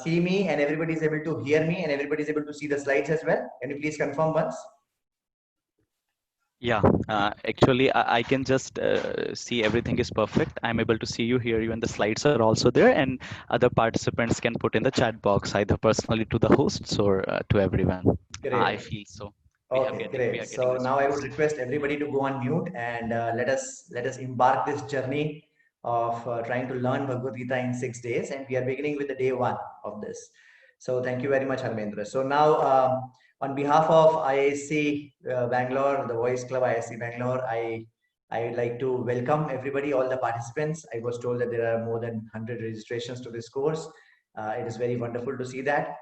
see me and everybody is able to hear me and everybody is able to see the slides as well? Can you please confirm once? Yeah, actually, I can just see everything is perfect. I'm able to see you, hear you, and the slides are also there. And other participants can put in the chat box either personally to the hosts or to everyone. I Great. feel so. Okay, We great. are getting So now I would response. request everybody to go on mute and let us embark this journey of trying to learn Bhagavad Gita in 6 days, and we are beginning with the day one of this. So thank you very much, Harmendra. So now, on behalf of IISc Bangalore, the Voice Club IISc Bangalore, I would like to welcome everybody, all the participants. I was told that there are more than 100 registrations to this course. It is very wonderful to see that.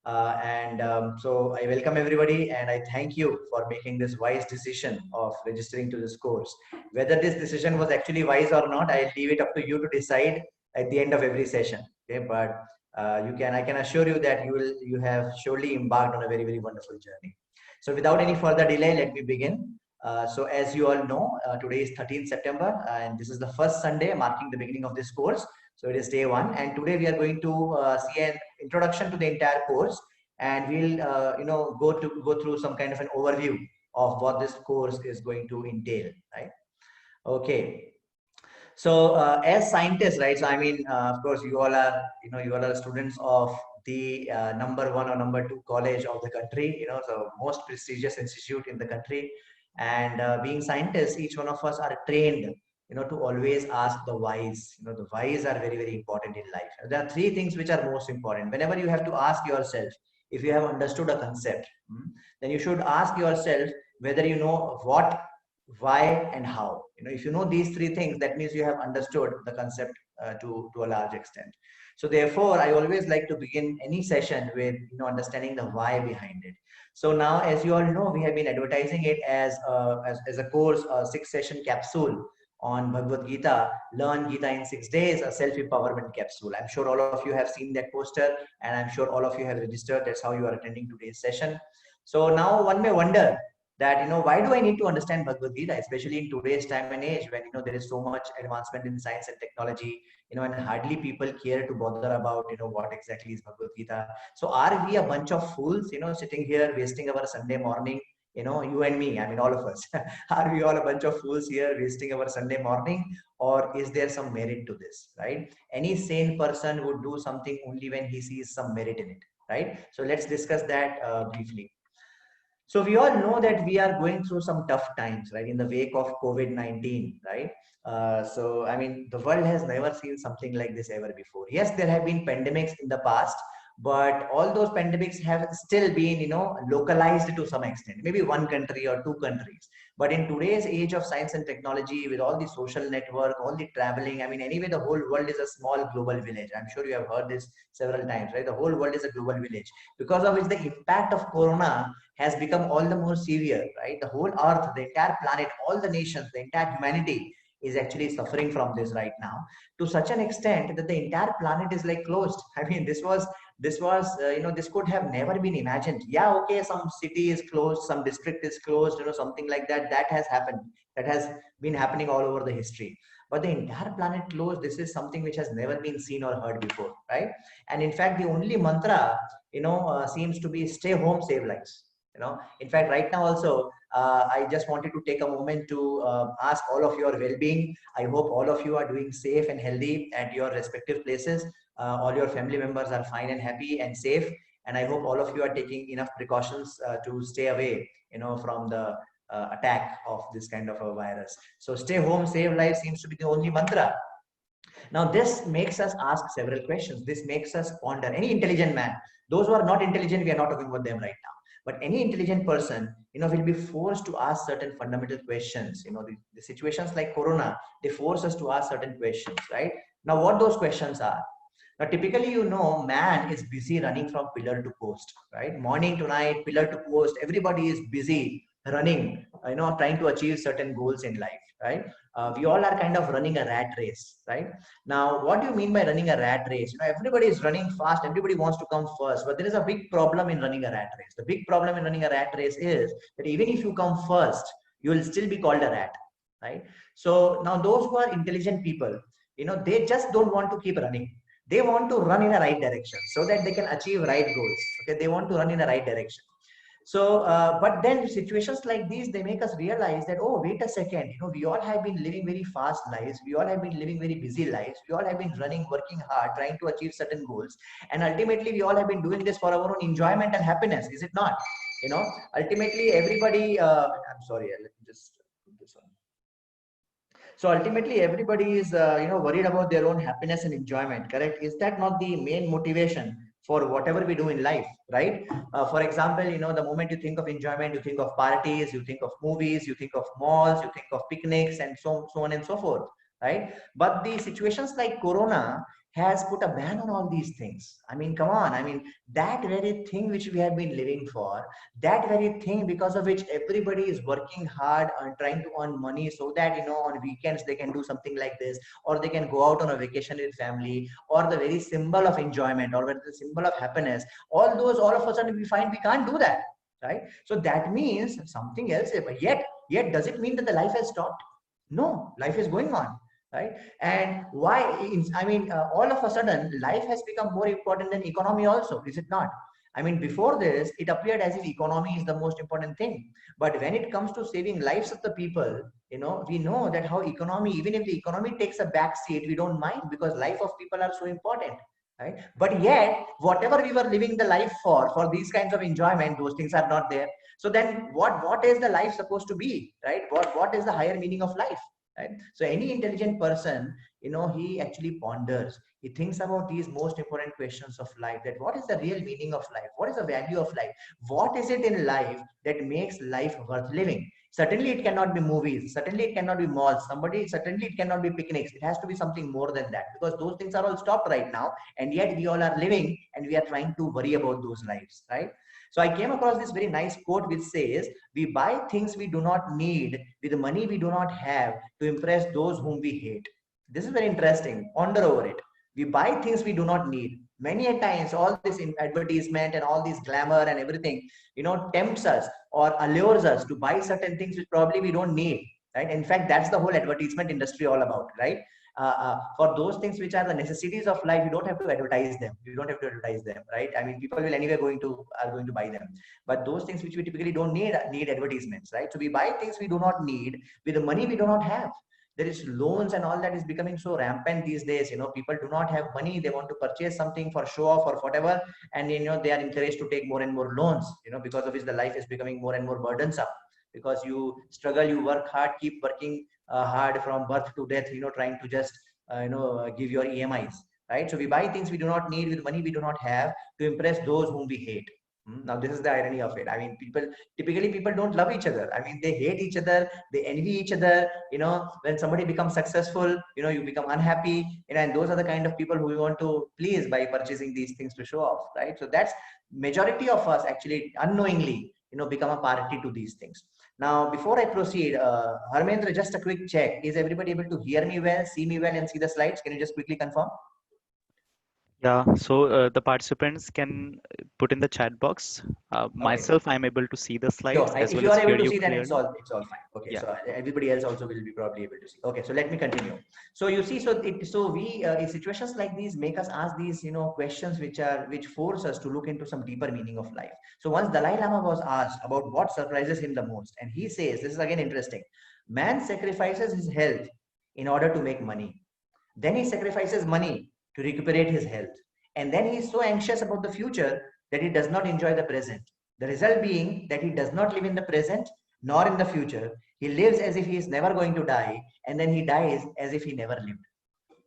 So I welcome everybody and I thank you for making this wise decision of registering to this course. Whether this decision was actually wise or not, I'll leave it up to you to decide at the end of every session. Okay, but I can assure you that you have surely embarked on a very, very wonderful journey. So without any further delay, let me begin. So as you all know, today is 13th September and this is the first Sunday marking the beginning of this course. So it is day one, and today we are going to see an introduction to the entire course, and we'll go through some kind of an overview of what this course is going to entail. Right? Okay. So as scientists, right? So I mean, of course, you all are students of the number one or number two college of the country. So most prestigious institute in the country, and being scientists, each one of us are trained to always ask the whys. The whys are very, very important in life. There are three things which are most important whenever you have to ask yourself if you have understood a concept. Then you should ask yourself whether you know what, why, and how. If you know these three things, that means you have understood the concept to a large extent. So therefore I always like to begin any session with understanding the why behind it. So now, as you all know, we have been advertising it as a course, a 6 session capsule on Bhagavad Gita, Learn Gita in 6 days, a self-empowerment capsule. I'm sure all of you have seen that poster, and I'm sure all of you have registered. That's how you are attending today's session. So now one may wonder that why do I need to understand Bhagavad Gita, especially in today's time and age when there is so much advancement in science and technology, and hardly people care to bother about what exactly is Bhagavad Gita. So are we a bunch of fools sitting here wasting our Sunday morning, you and me, I mean all of us? Are we all a bunch of fools here wasting our Sunday morning, or is there some merit to this? Right? Any sane person would do something only when he sees some merit in it. Right? So let's discuss that briefly. So we all know that we are going through some tough times, right, in the wake of COVID-19, right? So, I mean, the world has never seen something like this ever before. Yes, there have been pandemics in the past, but all those pandemics have still been, localized to some extent, maybe one country or two countries. But in today's age of science and technology, with all the social network, all the traveling, I mean, anyway, the whole world is a small global village. I'm sure you have heard this several times, right? The whole world is a global village, because of which the impact of Corona has become all the more severe, right? The whole earth, the entire planet, all the nations, the entire humanity is actually suffering from this right now, to such an extent that the entire planet is like closed. I mean, this could have never been imagined. Yeah, okay, some city is closed, some district is closed, something like that. That has happened. That has been happening all over the history. But the entire planet closed, this is something which has never been seen or heard before, right? And in fact, the only mantra, seems to be stay home, save lives. In fact, right now also, I just wanted to take a moment to ask all of your well-being. I hope all of you are doing safe and healthy at your respective places. All your family members are fine and happy and safe, and I hope all of you are taking enough precautions to stay away from the attack of this kind of a virus. So stay home, save lives seems to be the only mantra. Now, this makes us ask several questions. This makes us ponder. Any intelligent man, those who are not intelligent, we are not talking about them right now. But any intelligent person, will be forced to ask certain fundamental questions. The situations like Corona, they force us to ask certain questions, right? Now, what those questions are? Now, typically, man is busy running from pillar to post, right? Morning to night, pillar to post. Everybody is busy running, trying to achieve certain goals in life, right? We all are kind of running a rat race, right? Now, what do you mean by running a rat race? Everybody is running fast. Everybody wants to come first, but there is a big problem in running a rat race. The big problem in running a rat race is that even if you come first, you will still be called a rat, right? So now those who are intelligent people, they just don't want to keep running. they want to run in a right direction so that they can achieve right goals. Okay, they want to run in a right direction. So, but then situations like these, they make us realize that, oh, wait a second, we all have been living very fast lives. We all have been living very busy lives. We all have been running, working hard, trying to achieve certain goals. And ultimately, we all have been doing this for our own enjoyment and happiness. Is it not? Ultimately, everybody, I'm sorry, let me just put this on. So ultimately, everybody is, worried about their own happiness and enjoyment, correct? Is that not the main motivation for whatever we do in life, right? For example, the moment you think of enjoyment, you think of parties, you think of movies, you think of malls, you think of picnics, and so on and so forth, right? But the situations like Corona has put a ban on all these things. I mean, come on. I mean, that very thing which we have been living for, that very thing because of which everybody is working hard and trying to earn money so that on weekends they can do something like this, or they can go out on a vacation with family, or the very symbol of enjoyment, or the symbol of happiness, all those, all of a sudden we find we can't do that, right? So that means something else. But yet does it mean that the life has stopped? No, life is going on, right? And why? I mean, all of a sudden life has become more important than economy also, is it not? I mean, before this, it appeared as if economy is the most important thing. But when it comes to saving lives of the people, we know that how economy, even if the economy takes a back seat, we don't mind because life of people are so important, right? But yet, whatever we were living the life for these kinds of enjoyment, those things are not there. So then what is the life supposed to be, right? What is the higher meaning of life, right? So any intelligent person, he actually ponders, he thinks about these most important questions of life, that what is the real meaning of life? What is the value of life? What is it in life that makes life worth living? Certainly it cannot be movies. Certainly it cannot be malls. Certainly it cannot be picnics. It has to be something more than that, because those things are all stopped right now. And yet we all are living and we are trying to worry about those lives, right? So I came across this very nice quote which says, we buy things we do not need with the money we do not have to impress those whom we hate. This is very interesting. Ponder over it. We buy things we do not need. Many a times, all this advertisement and all this glamour and everything, tempts us or allures us to buy certain things which probably we don't need, right? In fact, that's the whole advertisement industry all about, right? For those things which are the necessities of life, you don't have to advertise them. You don't have to advertise them, right? I mean, people will anyway are going to buy them. But those things which we typically don't need advertisements, right? So we buy things we do not need with the money we do not have. There is loans and all that is becoming so rampant these days. People do not have money, they want to purchase something for show off or whatever, and they are encouraged to take more and more loans, because of which the life is becoming more and more burdensome, because you struggle, you work hard, keep working hard from birth to death, trying to just give your EMIs, right? So we buy things we do not need with money we do not have to impress those whom we hate. Now this is the irony of it. I mean, people don't love each other. I mean, they hate each other, they envy each other. When somebody becomes successful, you become unhappy, and those are the kind of people who we want to please by purchasing these things to show off, right? So that's majority of us actually unknowingly, become a party to these things. Now, before I proceed, Harmendra, just a quick check. Is everybody able to hear me well, see me well, and see the slides? Can you just quickly confirm? Yeah, so the participants can put in the chat box. Myself, I'm able to see the slides Sure. as If well you as are able hear to you see, then it's clearly. all fine. Okay. Yeah. So everybody else also will be probably able to see. Okay. So let me continue. So you see, so we in situations like these make us ask these questions which force us to look into some deeper meaning of life. So once Dalai Lama was asked about what surprises him the most, and he says, this is again interesting: man sacrifices his health in order to make money. Then he sacrifices money to recuperate his health. And then he is so anxious about the future that he does not enjoy the present. The result being that he does not live in the present nor in the future. He lives as if he is never going to die, and then he dies as if he never lived.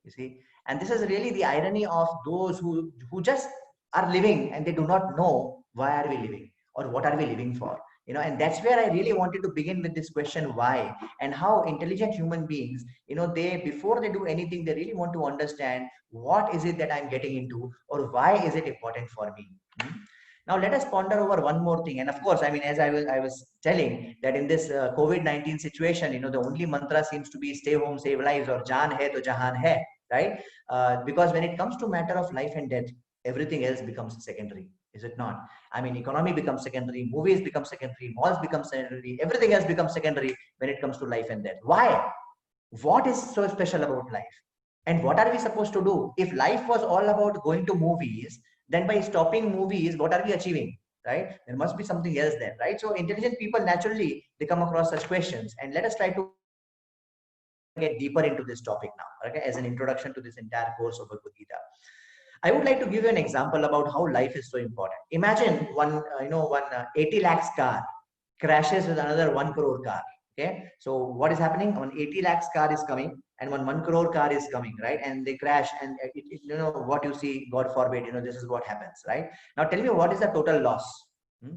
You see? And this is really the irony of those who just are living and they do not know why are we living or what are we living for. And that's where I really wanted to begin with this question, why, and how intelligent human beings, they, before they do anything, they really want to understand what is it that I'm getting into, or why is it important for me. Now let us ponder over one more thing. And of course, I mean, as I was telling that in this COVID-19 situation, the only mantra seems to be stay home, save lives, or jaan hai to jahan hai, right? Because when it comes to matter of life and death, everything else becomes secondary, is it not? I mean, economy becomes secondary, movies become secondary, malls become secondary, everything else becomes secondary when it comes to life and death. Why? What is so special about life? And what are we supposed to do? If life was all about going to movies, then by stopping movies, what are we achieving? Right? There must be something else there, right? So intelligent people naturally they come across such questions, and let us try to get deeper into this topic now. Okay, as an introduction to this entire course of Bhagavad Gita, I would like to give you an example about how life is so important. Imagine one 80 lakhs car crashes with another 1 crore car. Okay, so what is happening? One 80 lakhs car is coming and 1 crore car is coming, right? And they crash, and what you see, God forbid, this is what happens, right? Now tell me, what is the total loss?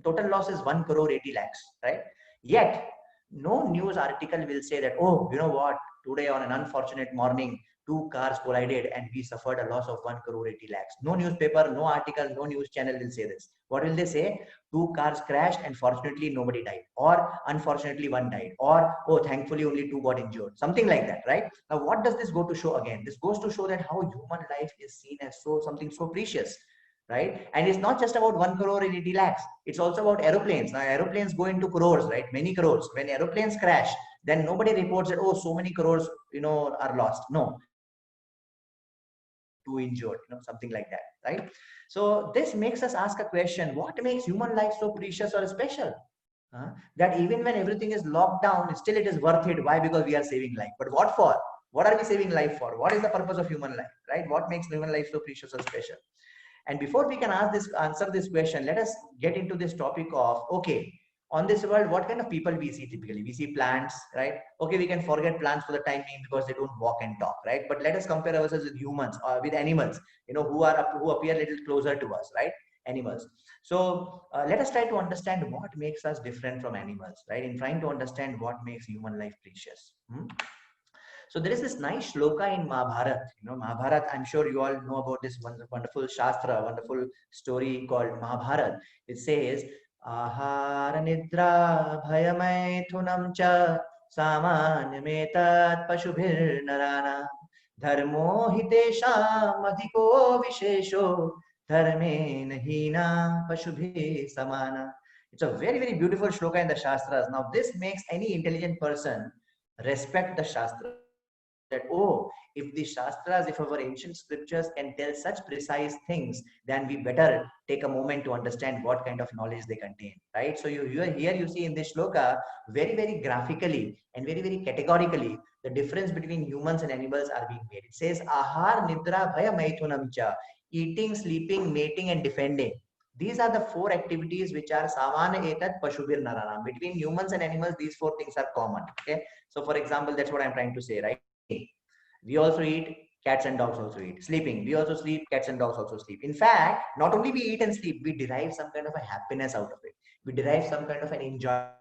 Total loss is 1 crore 80 lakhs, right? Yet no news article will say that, oh, you know what, today on an unfortunate morning, two cars collided and we suffered a loss of 1 crore 80 lakhs. No newspaper, no article, no news channel will say this. What will they say? Two cars crashed and fortunately nobody died, or unfortunately one died, or oh, thankfully only two got injured, something like that, right? Now what does this go to show? Again, this goes to show that how human life is seen as something so precious, right? And it's not just about 1 crore and 80 lakhs. It's also about aeroplanes. Now aeroplanes go into crores, right? Many crores. When aeroplanes crash, then nobody reports that, oh, so many crores, are lost. No, two injured, something like that, right? So this makes us ask a question: what makes human life so precious or special? That even when everything is locked down, still it is worth it. Why? Because we are saving life. But what for? What are we saving life for? What is the purpose of human life, right? What makes human life so precious or special? And before we can answer this question, let us get into this topic of, okay, on this world, what kind of people we see typically? We see plants, right? Okay, we can forget plants for the time being because they don't walk and talk, right? But let us compare ourselves with humans or with animals, who appear a little closer to us, right? Animals. So let us try to understand what makes us different from animals, right? In trying to understand what makes human life precious. So there is this nice shloka in Mahabharat. Mahabharat, I'm sure you all know about this wonderful shastra, wonderful story called Mahabharat. It says, Ahara nidra bhayamaithunam cha samanyametat pashubhir narana dharmo hitesham adhiko vishesho dharme nahina pashubhi samana. It's a very, very beautiful shloka in the Shastras. Now, this makes any intelligent person respect the Shastra. That, oh, if the Shastras, if our ancient scriptures can tell such precise things, then we better take a moment to understand what kind of knowledge they contain, right? So here you see in this shloka, very, very graphically and very, very categorically, the difference between humans and animals are being made. It says, Ahar, Nidra, Bhaya, Maithunam cha, eating, sleeping, mating, and defending. These are the four activities which are Samana Etat Pashubir Naranam. Between humans and animals, these four things are common. Okay. So for example, that's what I'm trying to say, right? We also eat, cats and dogs also eat. Sleeping, we also sleep, cats and dogs also sleep. In fact, not only we eat and sleep, we derive some kind of a happiness out of it. We derive some kind of an enjoyment.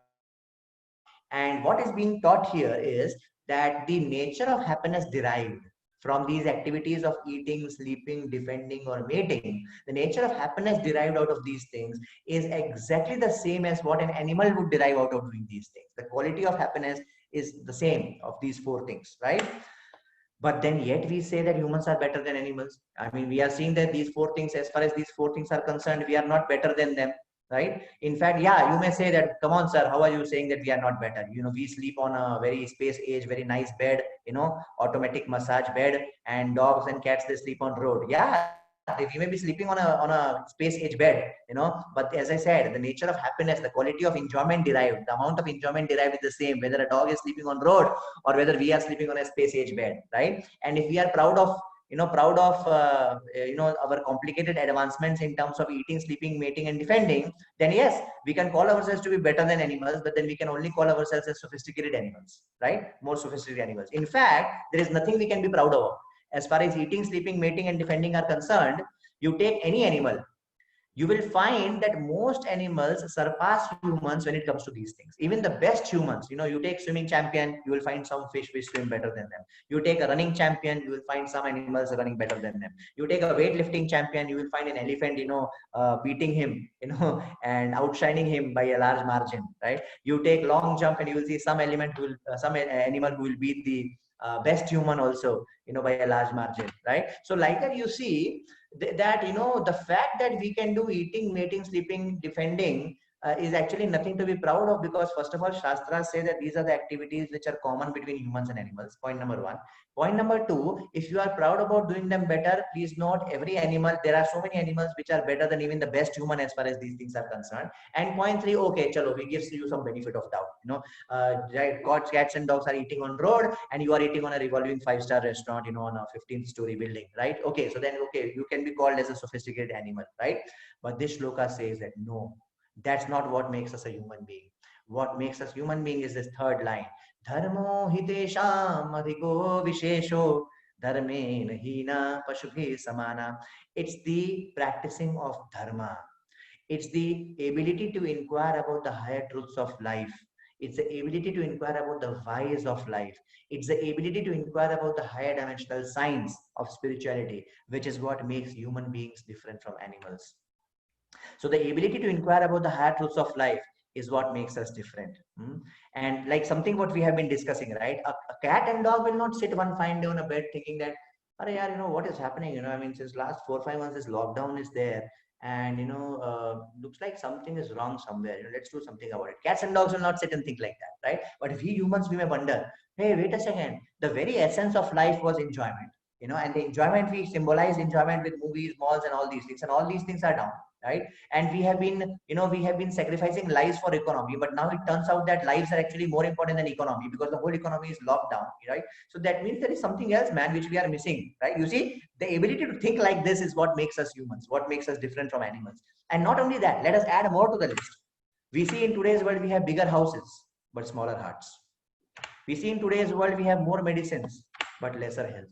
And what is being taught here is that the nature of happiness derived from these activities of eating, sleeping, defending, or mating, the nature of happiness derived out of these things is exactly the same as what an animal would derive out of doing these things. The quality of happiness is the same of these four things, right? But then yet we say that humans are better than animals. I mean, we are seeing that these four things, as far as these four things are concerned, we are not better than them, right? In fact, yeah, you may say that, come on, sir, how are you saying that we are not better? We sleep on a very space age, very nice bed, automatic massage bed, and dogs and cats, they sleep on road. Yeah, we may be sleeping on a space age bed, but as I said, the nature of happiness, the quality of enjoyment derived, the amount of enjoyment derived is the same, whether a dog is sleeping on road or whether we are sleeping on a space age bed, right? And if we are proud of our complicated advancements in terms of eating, sleeping, mating, and defending, then yes, we can call ourselves to be better than animals, but then we can only call ourselves as sophisticated animals, right? More sophisticated animals. In fact, there is nothing we can be proud of. As far as eating, sleeping, mating, and defending are concerned, you take any animal, you will find that most animals surpass humans when it comes to these things. Even the best humans, you take swimming champion, you will find some fish which swim better than them. You take a running champion, you will find some animals running better than them. You take a weightlifting champion, you will find an elephant, beating him, and outshining him by a large margin, right? You take long jump and you will see some animal who will beat the best human also, by a large margin, right? So like that, you see that the fact that we can do eating, mating, sleeping, defending is actually nothing to be proud of, because first of all, Shastras say that these are the activities which are common between humans and animals. Point number one. Point number two, if you are proud about doing them better, please note every animal, there are so many animals which are better than even the best human as far as these things are concerned. And point three, okay, chalo, we gives you some benefit of doubt. Right, cats and dogs are eating on road and you are eating on a revolving 5-star restaurant, on a 15th-story building, right? Okay, so then, okay, you can be called as a sophisticated animal, right? But this shloka says that no, that's not what makes us a human being. What makes us human being is this third line. Dharmo hitesham adhiko vishesho dharmen hina pashubhi samana. It's the practicing of dharma. It's the ability to inquire about the higher truths of life. It's the ability to inquire about the whys of life. It's the ability to inquire about the higher dimensional science of spirituality, which is what makes human beings different from animals. So the ability to inquire about the higher truths of life is what makes us different. And like something what we have been discussing, right? A cat and dog will not sit one fine day on a bed thinking that, what is happening? I mean, since last 4 or 5 months, this lockdown is there, and looks like something is wrong somewhere. Let's do something about it. Cats and dogs will not sit and think like that, right? But we humans, we may wonder, hey, wait a second. The very essence of life was enjoyment. And the enjoyment, we symbolize enjoyment with movies, malls, and all these things, and all these things are down, right? And we have been sacrificing lives for economy, but now it turns out that lives are actually more important than economy, because the whole economy is locked down, right? So that means there is something else, man, which we are missing, right? You see, the ability to think like this is what makes us humans, what makes us different from animals. And not only that, let us add more to the list. We see in today's world we have bigger houses but smaller hearts. We see in today's world we have more medicines but lesser health.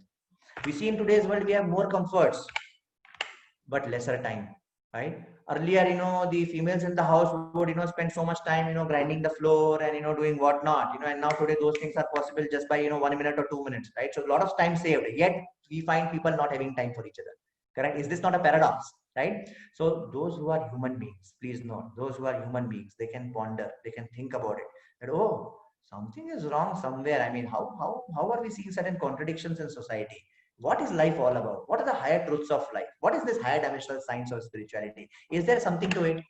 We see in today's world we have more comforts but lesser time, right? Earlier, the females in the house would, spend so much time, grinding the floor and, doing whatnot, and now today those things are possible just by, 1 minute or 2 minutes, right? So a lot of time saved, yet we find people not having time for each other. Correct? Is this not a paradox, right? So those who are human beings, please note, those who are human beings, they can ponder, they can think about it, that, oh, something is wrong somewhere. I mean, how are we seeing certain contradictions in society? What is life all about? What are the higher truths of life? What is this higher dimensional science of spirituality? Is there something to it?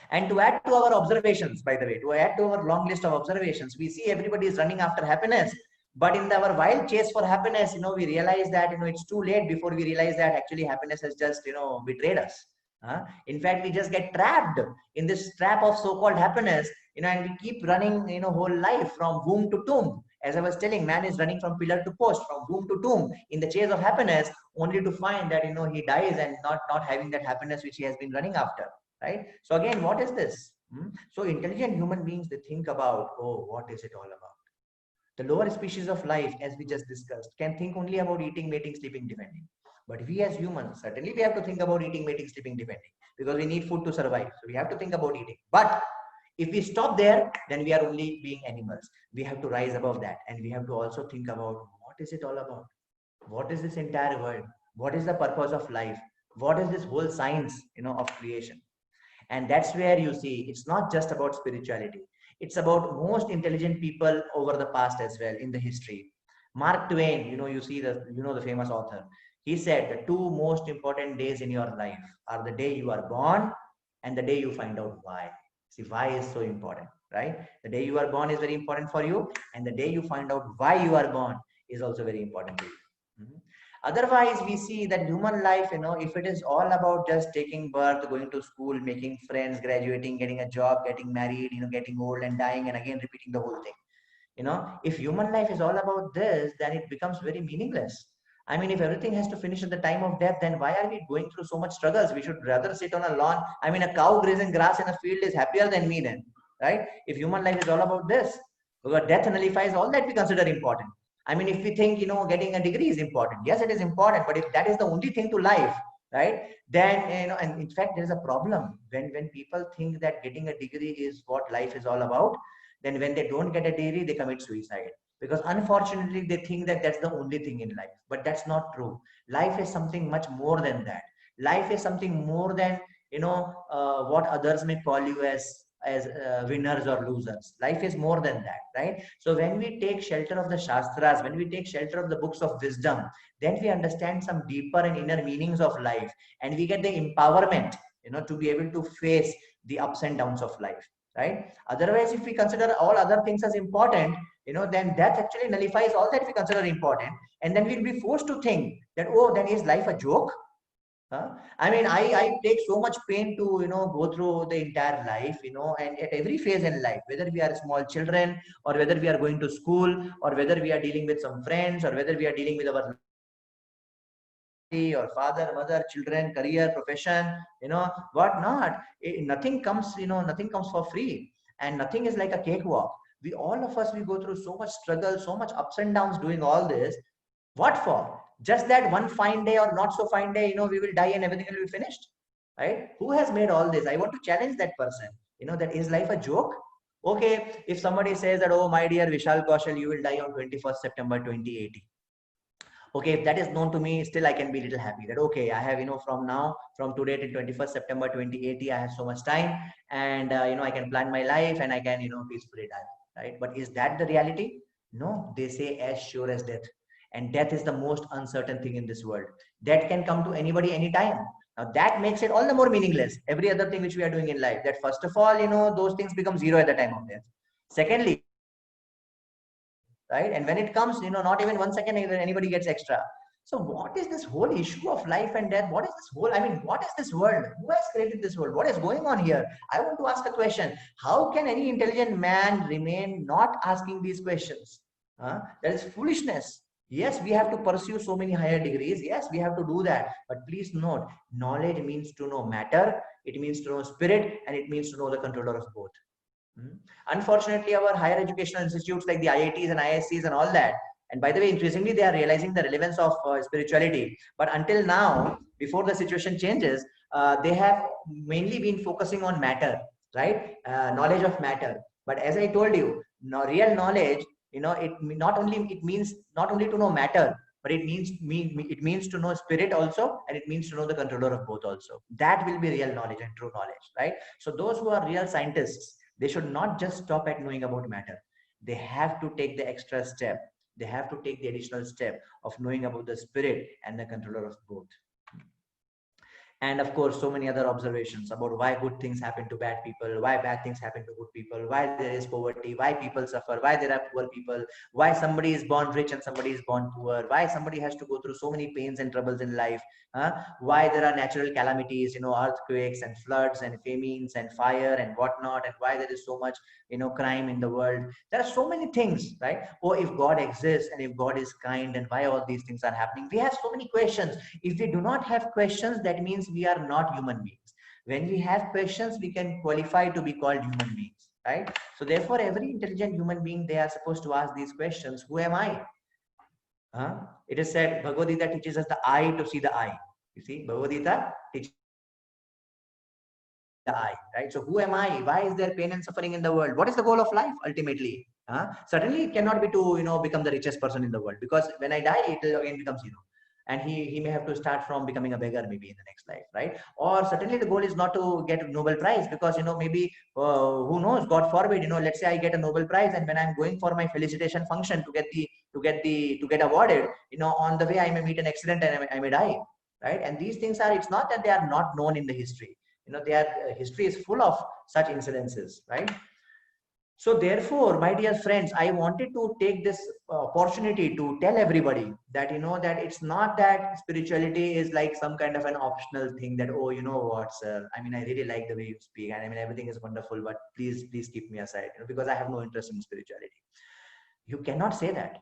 And to add to our observations, by the way, to add to our long list of observations, we see everybody is running after happiness. But in our wild chase for happiness, we realize that, it's too late before we realize that actually happiness has just, betrayed us. In fact, we just get trapped in this trap of so-called happiness, and we keep running, whole life from womb to tomb. As I was telling, man is running from pillar to post, from womb to tomb, in the chase of happiness, only to find that, he dies and not having that happiness which he has been running after, right? So again, what is this? So intelligent human beings, they think about, oh, what is it all about? The lower species of life, as we just discussed, can think only about eating, mating, sleeping, defending. But we as humans, certainly we have to think about eating, mating, sleeping, defending, because we need food to survive. So we have to think about eating. But if we stop there, then we are only being animals. We have to rise above that. And we have to also think about, what is it all about? What is this entire world? What is the purpose of life? What is this whole science, of creation? And that's where you see, it's not just about spirituality. It's about most intelligent people over the past as well in the history. Mark Twain, you see the famous author. He said the two most important days in your life are the day you are born and the day you find out why. See, why is so important, right? The day you are born is very important for you, and the day you find out why you are born is also very important to you. Otherwise, we see that human life, if it is all about just taking birth, going to school, making friends, graduating, getting a job, getting married, getting old and dying, and again repeating the whole thing. If human life is all about this, then it becomes very meaningless. I mean, if everything has to finish at the time of death, then why are we going through so much struggles? We should rather sit on a lawn. I mean, a cow grazing grass in a field is happier than me then, right? If human life is all about this, because death nullifies all that we consider important. I mean, if we think, getting a degree is important, yes, it is important. But if that is the only thing to life, right, then, and in fact, there is a problem when people think that getting a degree is what life is all about. Then when they don't get a degree, they commit suicide, because unfortunately they think that that's the only thing in life. But that's not true. Life is something much more than that. Life is something more than, what others may call you as winners or losers. Life is more than that, right? So when we take shelter of the Shastras, when we take shelter of the books of wisdom, then we understand some deeper and inner meanings of life, and we get the empowerment, to be able to face the ups and downs of life, right? Otherwise, if we consider all other things as important, then death actually nullifies all that we consider important. And then we'll be forced to think that, oh, then is life a joke? I mean, I take so much pain to, go through the entire life, and at every phase in life, whether we are small children or whether we are going to school or whether we are dealing with some friends or whether we are dealing with our or father, mother, children, career, profession, what not. Nothing comes, nothing comes for free, and nothing is like a cakewalk. We all of us, we go through so much struggle, so much ups and downs doing all this. What for? Just that one fine day or not so fine day, we will die and everything will be finished, right? Who has made all this? I want to challenge that person. That is life a joke? Okay, if somebody says that, oh, my dear Vishal Kaushal, you will die on 21st September 2080. Okay, if that is known to me, still I can be a little happy that, okay, I have, from today till 21st September 2080, I have so much time, and, I can plan my life and I can, peacefully die, right? But is that the reality? No, they say as sure as death. And death is the most uncertain thing in this world. Death can come to anybody, anytime. Now that makes it all the more meaningless. Every other thing which we are doing in life, that first of all, those things become zero at the time of death. Secondly, right? And when it comes, not even 1 second anybody gets extra. So what is this whole issue of life and death? What is this whole, I mean, what is this world? Who has created this world? What is going on here? I want to ask a question. How can any intelligent man remain not asking these questions? That is foolishness. Yes, we have to pursue so many higher degrees. Yes, we have to do that. But please note, knowledge means to know matter, it means to know spirit, and it means to know the controller of both. Unfortunately, our higher educational institutes like the IITs and ISCs and all that, and by the way, increasingly they are realizing the relevance of spirituality. But until now, before the situation changes, they have mainly been focusing on matter, right? Knowledge of matter. But as I told you, real knowledge, it means not only to know matter, but it means to know spirit also, and it means to know the controller of both also. That will be real knowledge and true knowledge, right? So those who are real scientists, they should not just stop at knowing about matter. They have to take the extra step. They have to take the additional step of knowing about the spirit and the controller of both. And of course, so many other observations about why good things happen to bad people, why bad things happen to good people, why there is poverty, why people suffer, why there are poor people, why somebody is born rich and somebody is born poor, why somebody has to go through so many pains and troubles in life, why there are natural calamities, earthquakes and floods and famines and fire and whatnot, and why there is so much, crime in the world. There are so many things, right? Or if God exists and if God is kind, and why all these things are happening. We have so many questions. If we do not have questions, that means we are not human beings. When we have questions, we can qualify to be called human beings, right? So therefore, every intelligent human being, they are supposed to ask these questions. Who am I? It is said, Bhagavad Gita teaches us the eye to see the eye. You see, Bhagavad Gita teaches the eye, right? So who am I? Why is there pain and suffering in the world? What is the goal of life ultimately? Certainly it cannot be to, become the richest person in the world, because when I die, it will again become zero. And he may have to start from becoming a beggar maybe in the next life, right? Or certainly the goal is not to get a Nobel Prize, because, maybe, who knows, God forbid, let's say I get a Nobel Prize, and when I'm going for my felicitation function to get awarded, on the way I may meet an accident and I may die, right? And these things are, it's not that they are not known in the history. History is full of such incidences, right? So therefore, my dear friends, I wanted to take this opportunity to tell everybody that, that it's not that spirituality is like some kind of an optional thing that, oh, you know what, sir, I mean, I really like the way you speak, and I mean, everything is wonderful, but please keep me aside, because I have no interest in spirituality. You cannot say that.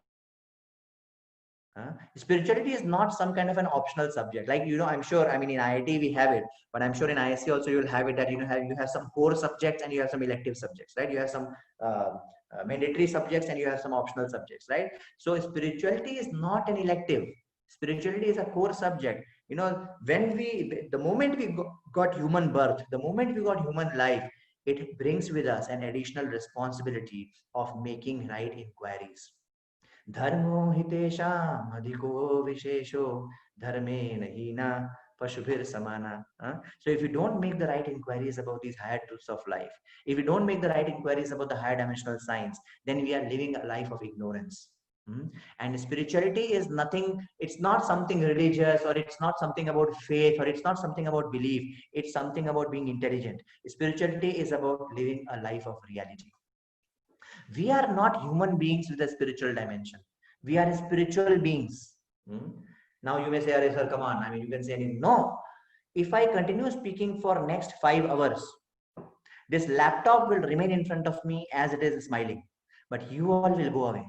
Spirituality is not some kind of an optional subject. Like, I'm sure, I mean, in IIT we have it, but I'm sure in ISC also you'll have it, that, you have some core subjects and you have some elective subjects, right? You have some mandatory subjects and you have some optional subjects, right? So spirituality is not an elective. Spirituality is a core subject. The moment we got human birth, the moment we got human life, it brings with us an additional responsibility of making right inquiries. धर्मो हितेषाम् अधिको विशेषो धर्मेण हीना pashubhir samana. So if you don't make the right inquiries about these higher truths of life, if you don't make the right inquiries about the higher dimensional science, then we are living a life of ignorance. And spirituality is nothing, it's not something religious, or it's not something about faith, or it's not something about belief. It's something about being intelligent. Spirituality is about living a life of reality. We are not human beings with a spiritual dimension. We are spiritual beings. Hmm? Now you may say, "Arey sir, come on." I mean, you can say anything. No. If I continue speaking for next 5 hours, this laptop will remain in front of me as it is smiling, but you all will go away.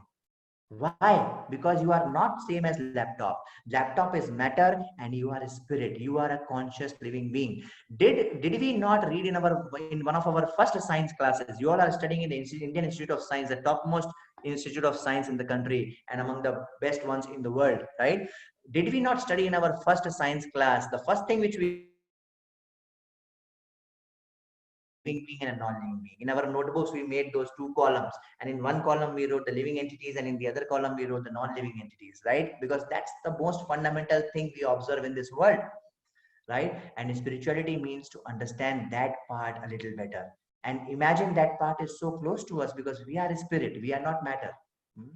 Why? Because you are not same as laptop. Laptop is matter and you are a spirit. You are a conscious living being. Did we not read in one of our first science classes? You all are studying in the Indian Institute of Science, the topmost institute of science in the country and among the best ones in the world, right? Did we not study in our first science class? The first thing which we living being and a non-living being. In our notebooks, we made those two columns, and in one column we wrote the living entities, and in the other column we wrote the non-living entities, right? Because that's the most fundamental thing we observe in this world, right? And spirituality means to understand that part a little better. And imagine that part is so close to us because we are spirit, we are not matter. Hmm?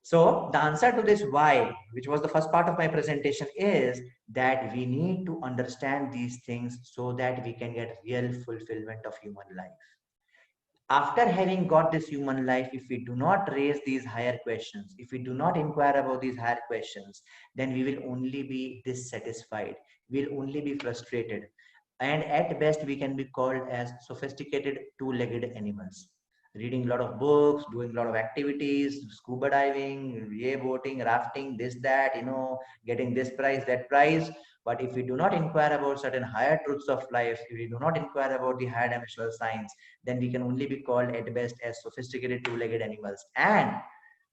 So the answer to this why, which was the first part of my presentation, is that we need to understand these things so that we can get real fulfillment of human life. After having got this human life, if we do not raise these higher questions, if we do not inquire about these higher questions, then we will only be dissatisfied. We'll only be frustrated. And at best, we can be called as sophisticated two-legged animals. Reading a lot of books, doing a lot of activities, scuba diving, yay boating, rafting, this, that, getting this prize, that prize. But if we do not inquire about certain higher truths of life, if we do not inquire about the higher dimensional science, then we can only be called at best as sophisticated two-legged animals. And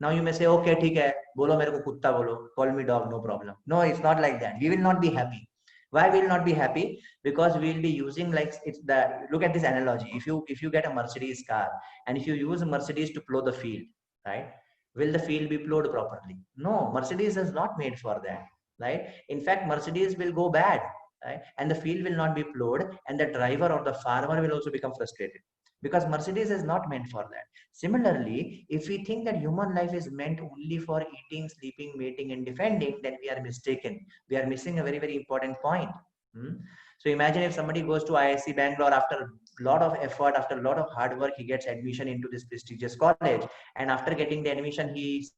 now you may say, okay, ठीक है, बोलो मेरे को कुत्ता बोलो, call me dog, no problem. No, it's not like that. We will not be happy. Why we will not be happy? Because we will be using, like, it's the, look at this analogy. If you get a Mercedes car and if you use a Mercedes to plow the field, right? Will the field be plowed properly? No, Mercedes is not made for that, right? In fact, Mercedes will go bad, right? And the field will not be plowed, and the driver or the farmer will also become frustrated because Mercedes is not meant for that. Similarly, if we think that human life is meant only for eating, sleeping, mating, and defending, then we are mistaken. We are missing a very, very important point. Hmm? So imagine if somebody goes to IISc Bangalore after a lot of effort, after a lot of hard work, he gets admission into this prestigious college. And after getting the admission, he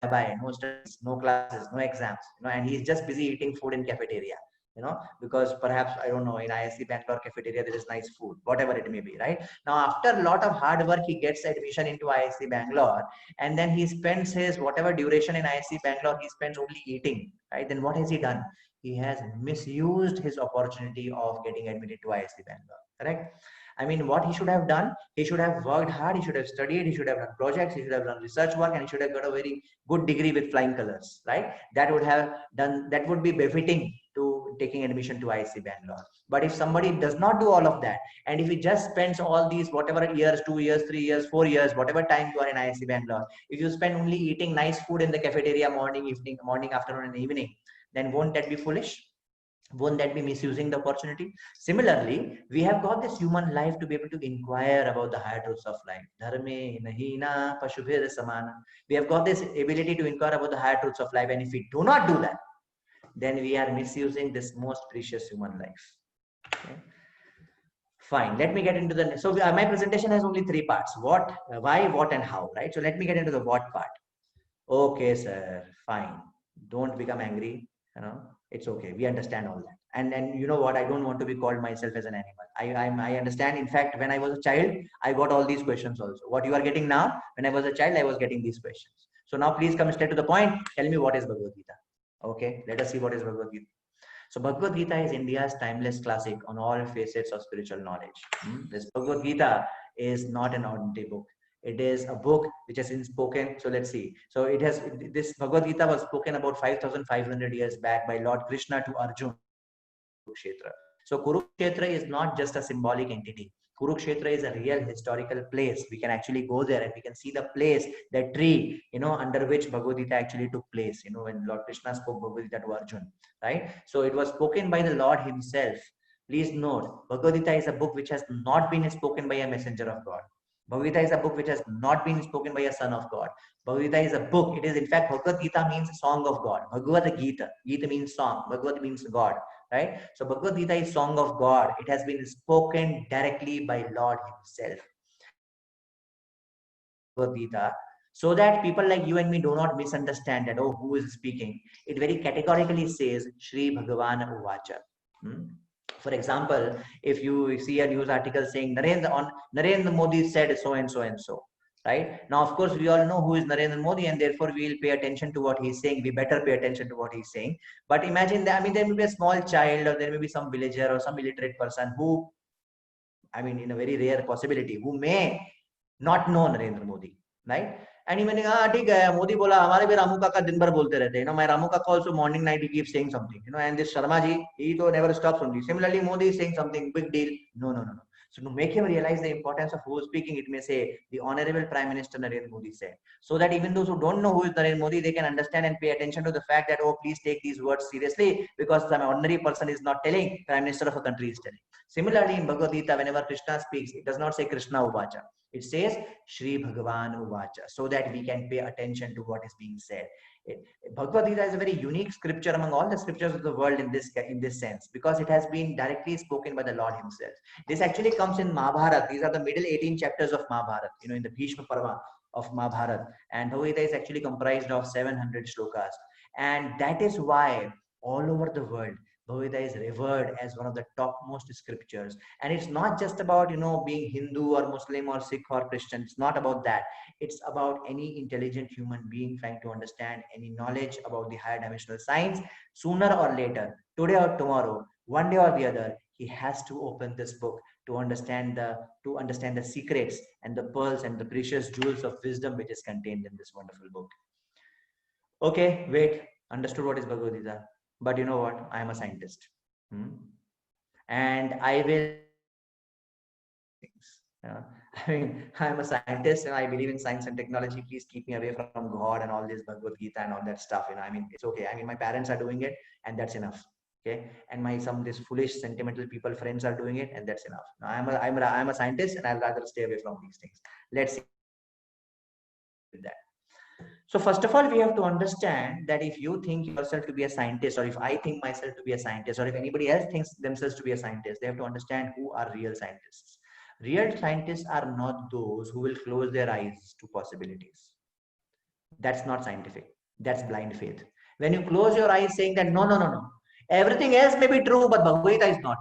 bye, no studies, no classes, no exams, and he's just busy eating food in cafeteria, because perhaps, I don't know, in IISc Bangalore cafeteria there is nice food, whatever it may be, right? Now after a lot of hard work, he gets admission into IISc Bangalore, and then he spends his whatever duration in IISc Bangalore, he spends only eating, right? Then what has he done? He has misused his opportunity of getting admitted to IISc Bangalore, correct? I mean, what he should have done, he should have worked hard, he should have studied, he should have done projects, he should have done research work, and he should have got a very good degree with flying colors, right? That would be befitting to taking admission to IISc Bangalore. But if somebody does not do all of that, and if he just spends all these whatever years, 2 years, 3 years, 4 years, whatever time you are in IISc Bangalore, if you spend only eating nice food in the cafeteria morning, evening, morning, afternoon, and evening, then won't that be foolish? Won't that be misusing the opportunity? Similarly, we have got this human life to be able to inquire about the higher truths of life. Dharme nahina pashubhir samana. We have got this ability to inquire about the higher truths of life, and if we do not do that, then we are misusing this most precious human life. Okay? Fine. Let me get into the. So my presentation has only 3 parts: what, why, what, and how. Right. So let me get into the what part. Okay, sir. Fine. Don't become angry. It's okay. We understand all that. And you know what? I don't want to be called myself as an animal. I understand. In fact, when I was a child, I got all these questions also. What you are getting now, when I was a child, I was getting these questions. So now please come straight to the point. Tell me, what is Bhagavad Gita? Okay, let us see what is Bhagavad Gita. So Bhagavad Gita is India's timeless classic on all facets of spiritual knowledge. This Bhagavad Gita is not an ordinary book. It is a book which has been spoken. So let's see. So this Bhagavad Gita was spoken about 5,500 years back by Lord Krishna to Arjuna. Kurukshetra. So Kurukshetra is not just a symbolic entity. Kurukshetra is a real historical place. We can actually go there and we can see the place, the tree, under which Bhagavad Gita actually took place, when Lord Krishna spoke Bhagavad Gita to Arjuna, right? So it was spoken by the Lord himself. Please note, Bhagavad Gita is a book which has not been spoken by a messenger of God. Bhagavad Gita is a book which has not been spoken by a son of God. Bhagavad Gita is a book. It is, in fact, Bhagavad Gita means song of God. Bhagavad Gita. Gita means song. Bhagavad means God. Right? So Bhagavad Gita is song of God. It has been spoken directly by Lord himself. Bhagavad Gita, so that people like you and me do not misunderstand that, oh, who is speaking. It very categorically says Shri Bhagavan Uvacha. For example, if you see a news article saying Narendra Modi said so and so and so, right? Now, of course, we all know who is Narendra Modi, and therefore we will pay attention to what he's saying. We better pay attention to what he's saying. But imagine that, I mean, there may be a small child, or there may be some villager or some illiterate person who, I mean, in a very rare possibility, who may not know Narendra Modi, right? And he मैंने कहा ठीक है मोदी बोला हमारे भी रामू काका दिन भर बोलते रहते हैं, my Ramu Kaka also morning night he keeps saying something, and this Sharma ji, he though never stops only. Similarly, Modi is saying something, big deal. No. So to make him realize the importance of who is speaking, it may say the Honorable Prime Minister Narendra Modi said, so that even those who don't know who is Narendra Modi, they can understand and pay attention to the fact that, oh, please take these words seriously, because some ordinary person is not telling, Prime Minister of a country is telling. Similarly, in Bhagavad Gita, whenever Krishna speaks, it does not say Krishna Uvacha. It says Shri Bhagavan Uvacha, so that we can pay attention to what is being said. Bhagavad Gita is a very unique scripture among all the scriptures of the world in this sense, because it has been directly spoken by the Lord himself. This actually comes in Mahabharata. These are the middle 18 chapters of Mahabharata, in the Bhishma Parva of Mahabharata. And Bhagavad Gita is actually comprised of 700 shlokas. And that is why all over the world, Bhagavad Gita is revered as one of the topmost scriptures. And it's not just about, being Hindu or Muslim or Sikh or Christian. It's not about that. It's about any intelligent human being trying to understand any knowledge about the higher dimensional science. Sooner or later, today or tomorrow, one day or the other, he has to open this book to understand the secrets and the pearls and the precious jewels of wisdom which is contained in this wonderful book. Okay, wait. Understood what is Bhagavad Gita. But you know what? I am a scientist. And I will. I mean, I'm a scientist and I believe in science and technology. Please keep me away from God and all this Bhagavad Gita and all that stuff. I mean, it's okay. I mean, my parents are doing it and that's enough. Okay. And this foolish sentimental people, friends are doing it and that's enough. Now, I'm a scientist and I'd rather stay away from these things. Let's see that. So first of all, we have to understand that if you think yourself to be a scientist, or if I think myself to be a scientist, or if anybody else thinks themselves to be a scientist, they have to understand who are real scientists. Real scientists are not those who will close their eyes to possibilities. That's not scientific. That's blind faith. When you close your eyes saying that, no, everything else may be true, but Bhagavad Gita is not.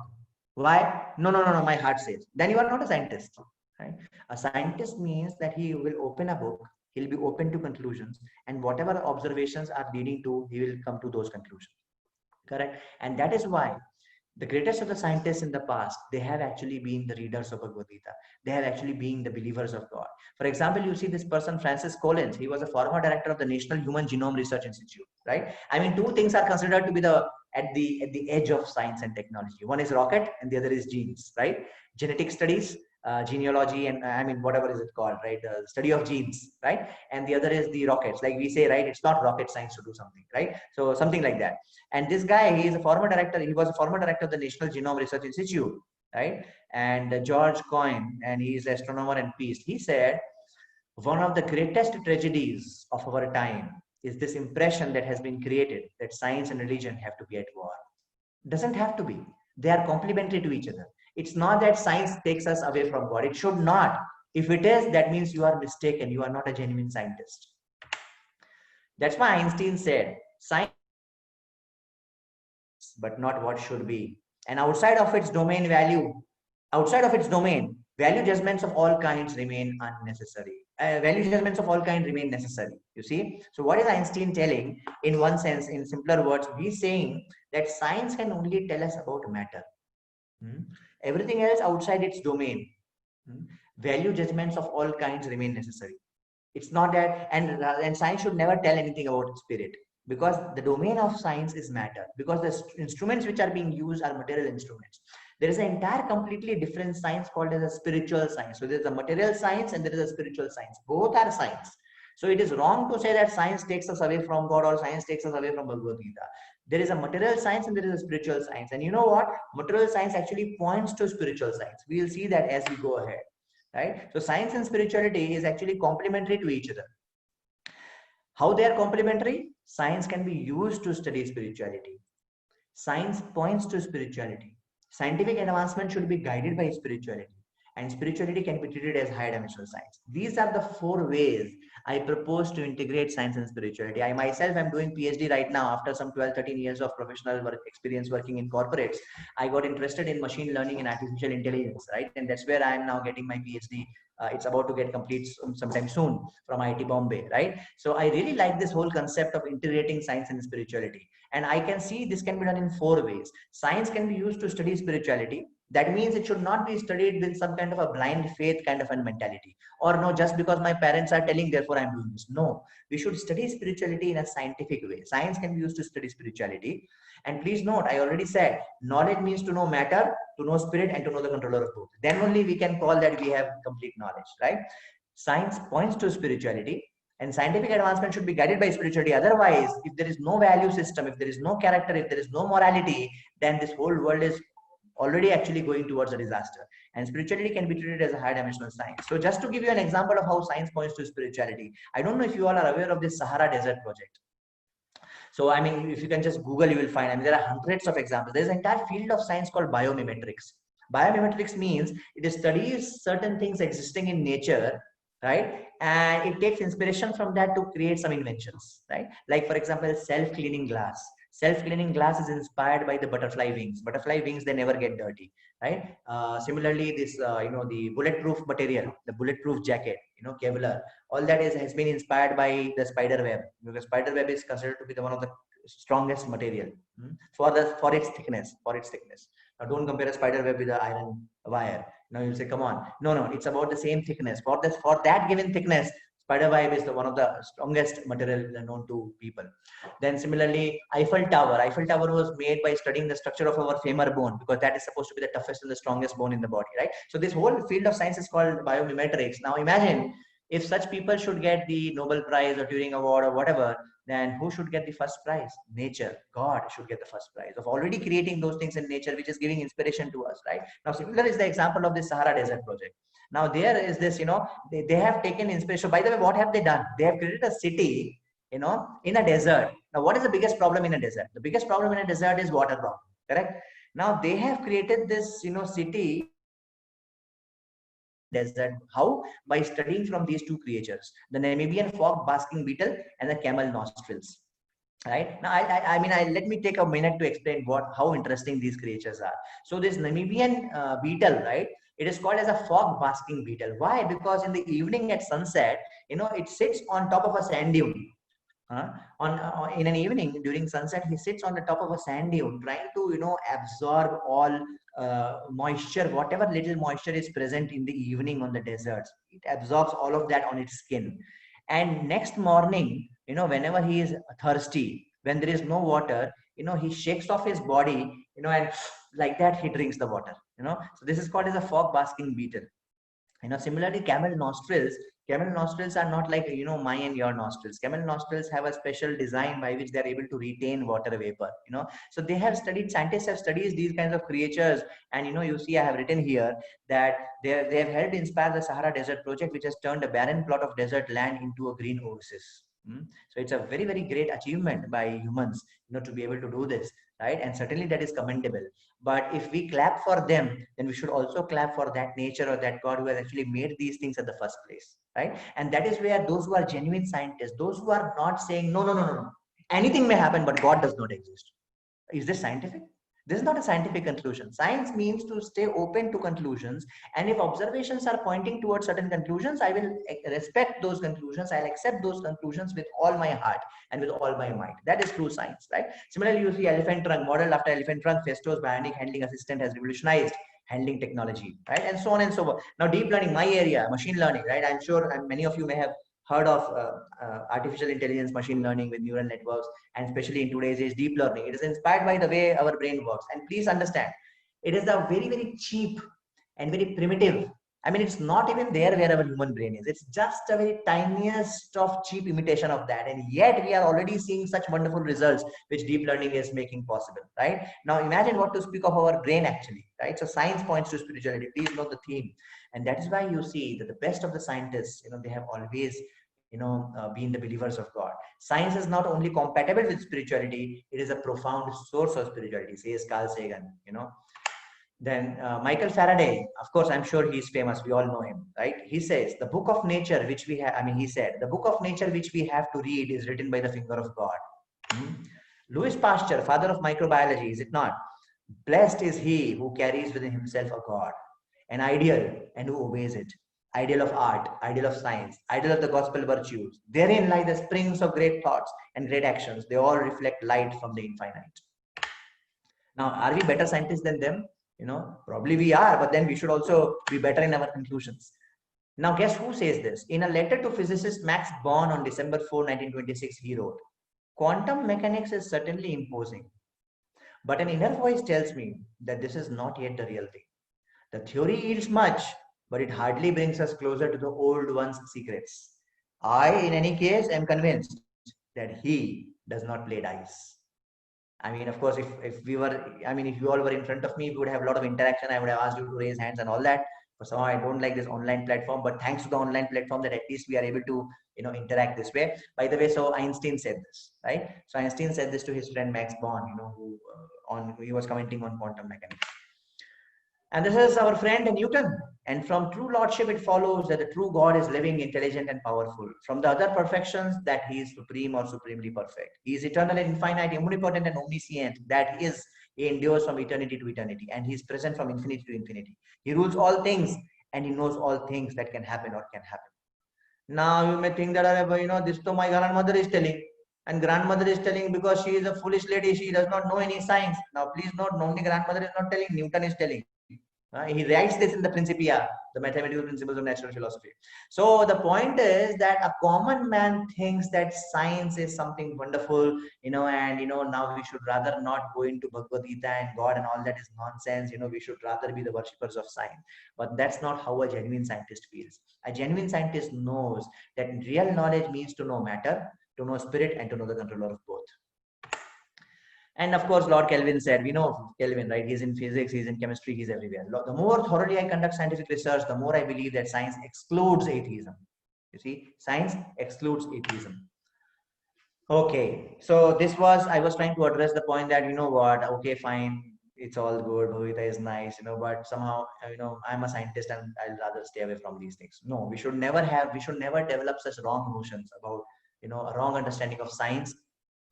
Why? No, my heart says. Then you are not a scientist. Right? A scientist means that he will open a book, he'll be open to conclusions, and whatever observations are leading to, he will come to those conclusions. Correct? And that is why the greatest of the scientists in the past, they have actually been the readers of Bhagavad Gita. They have actually been the believers of God. For example, you see this person, Francis Collins. He was a former director of the National Human Genome Research Institute, right? I mean, two things are considered to be at the edge of science and technology. One is rocket and the other is genes, right? Genetic studies, genealogy, and I mean, whatever is it called, right? The study of genes, right? And the other is the rockets. Like we say, right? It's not rocket science to do something, right? So something like that. And this guy, he was a former director of the National Genome Research Institute, right? And George Coyne, and he is an astronomer and priest. He said, one of the greatest tragedies of our time is this impression that has been created that science and religion have to be at war. Doesn't have to be. They are complementary to each other. It's not that science takes us away from God. It should not. If it is, that means you are mistaken. You are not a genuine scientist. That's why Einstein said, science, but not what should be. And outside of its domain, value judgments of all kinds remain unnecessary. Value judgments of all kinds remain necessary. You see? So what is Einstein telling? In one sense, in simpler words, he's saying that science can only tell us about matter. Everything else outside its domain, value judgments of all kinds remain necessary. It's not that, and science should never tell anything about spirit, because the domain of science is matter, because the instruments which are being used are material instruments. There is an entire completely different science called as a spiritual science. So there's a material science and there is a spiritual science. Both are science. So it is wrong to say that science takes us away from God or science takes us away from Bhagavad Gita. There is a material science and there is a spiritual science. And you know what? Material science actually points to spiritual science. We will see that as we go ahead. right? So science and spirituality is actually complementary to each other. How they are complementary? Science can be used to study spirituality. Science points to spirituality. Scientific advancement should be guided by spirituality, and spirituality can be treated as higher dimensional science. These are the four ways I propose to integrate science and spirituality. I myself am doing PhD right now after some 12, 13 years of professional work experience working in corporates. I got interested in machine learning and artificial intelligence, right? And that's where I am now getting my PhD. It's about to get complete sometime soon from IIT Bombay, right? So I really like this whole concept of integrating science and spirituality. And I can see this can be done in four ways. Science can be used to study spirituality. That means it should not be studied with some kind of a blind faith kind of a mentality. Or no, just because my parents are telling, therefore I'm doing this. No, we should study spirituality in a scientific way. Science can be used to study spirituality. And please note, I already said, knowledge means to know matter, to know spirit, and to know the controller of both. Then only we can call that we have complete knowledge, right? Science points to spirituality, and scientific advancement should be guided by spirituality. Otherwise, if there is no value system, if there is no character, if there is no morality, then this whole world is already actually going towards a disaster. And spirituality can be treated as a high dimensional science. So just to give you an example of how science points to spirituality, I don't know if you all are aware of this Sahara Desert project. So, I mean, if you can just Google, you will find, I mean, there are hundreds of examples. There's an entire field of science called biomimetics. Biomimetics means it studies certain things existing in nature, right? And it takes inspiration from that to create some inventions, right? Like, for example, self-cleaning glass. Self-cleaning glass is inspired by the butterfly wings. Butterfly wings, they never get dirty, right? Similarly, this, the bulletproof material, the bulletproof jacket, Kevlar, all that has been inspired by the spider web, because spider web is considered to be the one of the strongest material for its thickness. Now don't compare a spider web with an iron wire. Now you'll say, come on, no, it's about the same thickness. For that given thickness, spider web is one of the strongest material known to people. Then similarly, Eiffel Tower was made by studying the structure of our femur bone, because that is supposed to be the toughest and the strongest bone in the body, right? So this whole field of science is called biomimetics. Now imagine if such people should get the Nobel Prize or Turing Award or whatever, then who should get the first prize? Nature. God should get the first prize of already creating those things in nature, which is giving inspiration to us, right? Now, similar is the example of the Sahara Desert project. Now, there is this, they have taken inspiration. By the way, what have they done? They have created a city, in a desert. Now, what is the biggest problem in a desert? The biggest problem in a desert is water problem, correct? Now, they have created this, city desert. How? By studying from these two creatures, the Namibian fog basking beetle and the camel nostrils. Right now, let me take a minute to explain how interesting these creatures are. So this Namibian beetle, right? It is called as a fog basking beetle. Why? Because in the evening at sunset, it sits on top of a sand dune. In an evening during sunset, he sits on the top of a sand dune, trying to absorb all moisture, whatever little moisture is present in the evening on the deserts. It absorbs all of that on its skin. And next morning, whenever he is thirsty, when there is no water, he shakes off his body, and like that he drinks the water. So this is called as a fog basking beetle. Similarly, camel nostrils are not like my and your nostrils. Camel nostrils have a special design by which they are able to retain water vapor. So scientists have studied these kinds of creatures, and you see I have written here that they have helped inspire the Sahara Desert project, which has turned a barren plot of desert land into a green oasis. So it's a very, very great achievement by humans, to be able to do this, right? And certainly that is commendable. But if we clap for them, then we should also clap for that nature or that God who has actually made these things at the first place, right? And that is where those who are genuine scientists, those who are not saying, no, anything may happen, but God does not exist. Is this scientific? This is not a scientific conclusion. Science means to stay open to conclusions. And if observations are pointing towards certain conclusions, I will respect those conclusions. I'll accept those conclusions with all my heart and with all my mind. That is true science, right? Similarly, you see elephant trunk, modeled after elephant trunk, Festo's bionic handling assistant has revolutionized handling technology, right? And so on and so forth. Now, deep learning, my area, machine learning, right? I'm sure many of you may have heard of artificial intelligence, machine learning with neural networks, and especially in today's age, deep learning. It is inspired by the way our brain works. And please understand, it is a very, very cheap and very primitive I mean, it's not even there where our human brain is. It's just a very tiniest of cheap imitation of that. And yet we are already seeing such wonderful results which deep learning is making possible, right? Now imagine what to speak of our brain actually, right? So science points to spirituality. Please note the theme. And that is why you see that the best of the scientists, they have always, been the believers of God. Science is not only compatible with spirituality, it is a profound source of spirituality, says Carl Sagan. Then Michael Faraday, of course, I'm sure he's famous. We all know him, right? He says the book of nature, which we have, he said, the book of nature which we have to read is written by the finger of God. Louis Pasteur, father of microbiology, is it not? Blessed is he who carries within himself a God, an ideal, and who obeys it. Ideal of art, ideal of science, ideal of the gospel virtues. Therein lie the springs of great thoughts and great actions. They all reflect light from the infinite. Now, are we better scientists than them? Probably we are, but then we should also be better in our conclusions. Now, guess who says this? In a letter to physicist Max Born on December 4, 1926, he wrote, "Quantum mechanics is certainly imposing, but an inner voice tells me that this is not yet the real thing. The theory yields much, but it hardly brings us closer to the old one's secrets. I, in any case, am convinced that he does not play dice." I mean, of course, if we were, if you all were in front of me, we would have a lot of interaction. I would have asked you to raise hands and all that. But somehow I don't like this online platform. But thanks to the online platform, that at least we are able to, interact this way. By the way, so Einstein said this, right? So Einstein said this to his friend Max Born, who he was commenting on quantum mechanics. And this is our friend Newton. And from true lordship, it follows that the true God is living, intelligent, and powerful. From the other perfections, that he is supreme or supremely perfect. He is eternal and infinite, omnipotent and omniscient. That is, he endures from eternity to eternity. And he is present from infinity to infinity. He rules all things, and he knows all things that can happen or can happen. Now you may think that, this to my grandmother is telling. And grandmother is telling because she is a foolish lady. She does not know any science. Now please note, only grandmother is not telling, Newton is telling. He writes this in the Principia, the mathematical principles of natural philosophy. So the point is that a common man thinks that science is something wonderful, and now we should rather not go into Bhagavad Gita and God and all that is nonsense. We should rather be the worshippers of science. But that's not how a genuine scientist feels. A genuine scientist knows that real knowledge means to know matter, to know spirit, and to know the controller of both. And of course, Lord Kelvin said, we know Kelvin, right? He's in physics, he's in chemistry, he's everywhere. The more thoroughly I conduct scientific research, the more I believe that science excludes atheism. You see, science excludes atheism. Okay, so I was trying to address the point that, okay, fine, it's all good, Bhavita is nice, but somehow, I'm a scientist and I'll rather stay away from these things. No, we should never develop such wrong notions about, a wrong understanding of science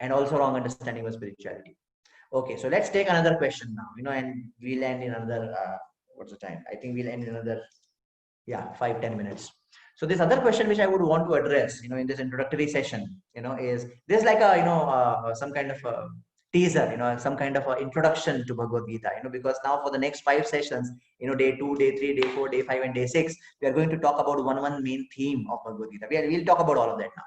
and also wrong understanding of spirituality. Okay, so let's take another question now, and we'll end in another, what's the time? I think we'll end in another, 5-10 minutes. So this other question which I would want to address, in this introductory session, is this like a, some kind of a teaser, some kind of an introduction to Bhagavad Gita, because now for the next 5 sessions, day 2, day 3, day 4, day 5, and day 6, we are going to talk about one main theme of Bhagavad Gita. We'll talk about all of that now.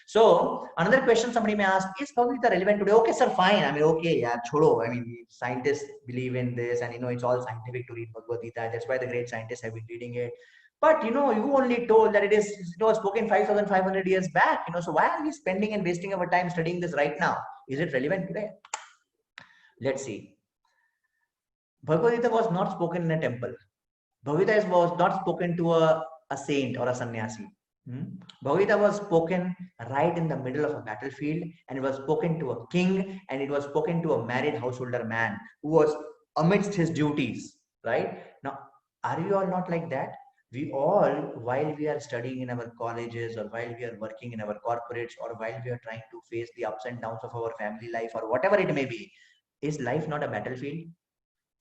So another question somebody may ask, is Bhagavad Gita relevant today? Okay, sir, fine. Okay, yeah, chodo. Scientists believe in this, and it's all scientific to read Bhagavad Gita. That's why the great scientists have been reading it. But you only told that it was spoken 5,500 years back. So why are we spending and wasting our time studying this right now? Is it relevant today? Let's see. Bhagavad Gita was not spoken in a temple. Bhagavad Gita was not spoken to a saint or a sannyasi. Bhagavad Gita was spoken right in the middle of a battlefield, and it was spoken to a king, and it was spoken to a married householder man who was amidst his duties, right? Now, are we all not like that? We all, while we are studying in our colleges, or while we are working in our corporates, or while we are trying to face the ups and downs of our family life, or whatever it may be, is life not a battlefield?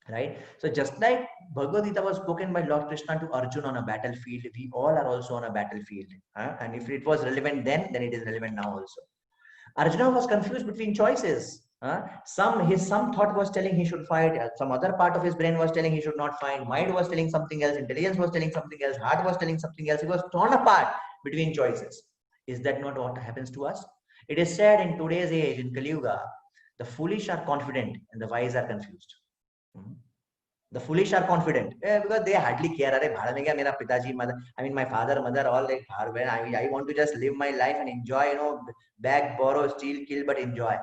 Right? So just like Bhagavad Gita was spoken by Lord Krishna to Arjuna on a battlefield, we all are also on a battlefield. And if it was relevant then it is relevant now also. Arjuna was confused between choices. Some thought was telling he should fight, some other part of his brain was telling he should not fight, mind was telling something else, intelligence was telling something else, heart was telling something else. He was torn apart between choices. Is that not what happens to us? It is said in today's age, in Kali Yuga, the foolish are confident and the wise are confused. The foolish are confident because they hardly care. Arey, bhada mein kya, mera pitaji, mother, I mean, my father, mother, all like, when I want to just live my life and enjoy, beg, borrow, steal, kill, but enjoy.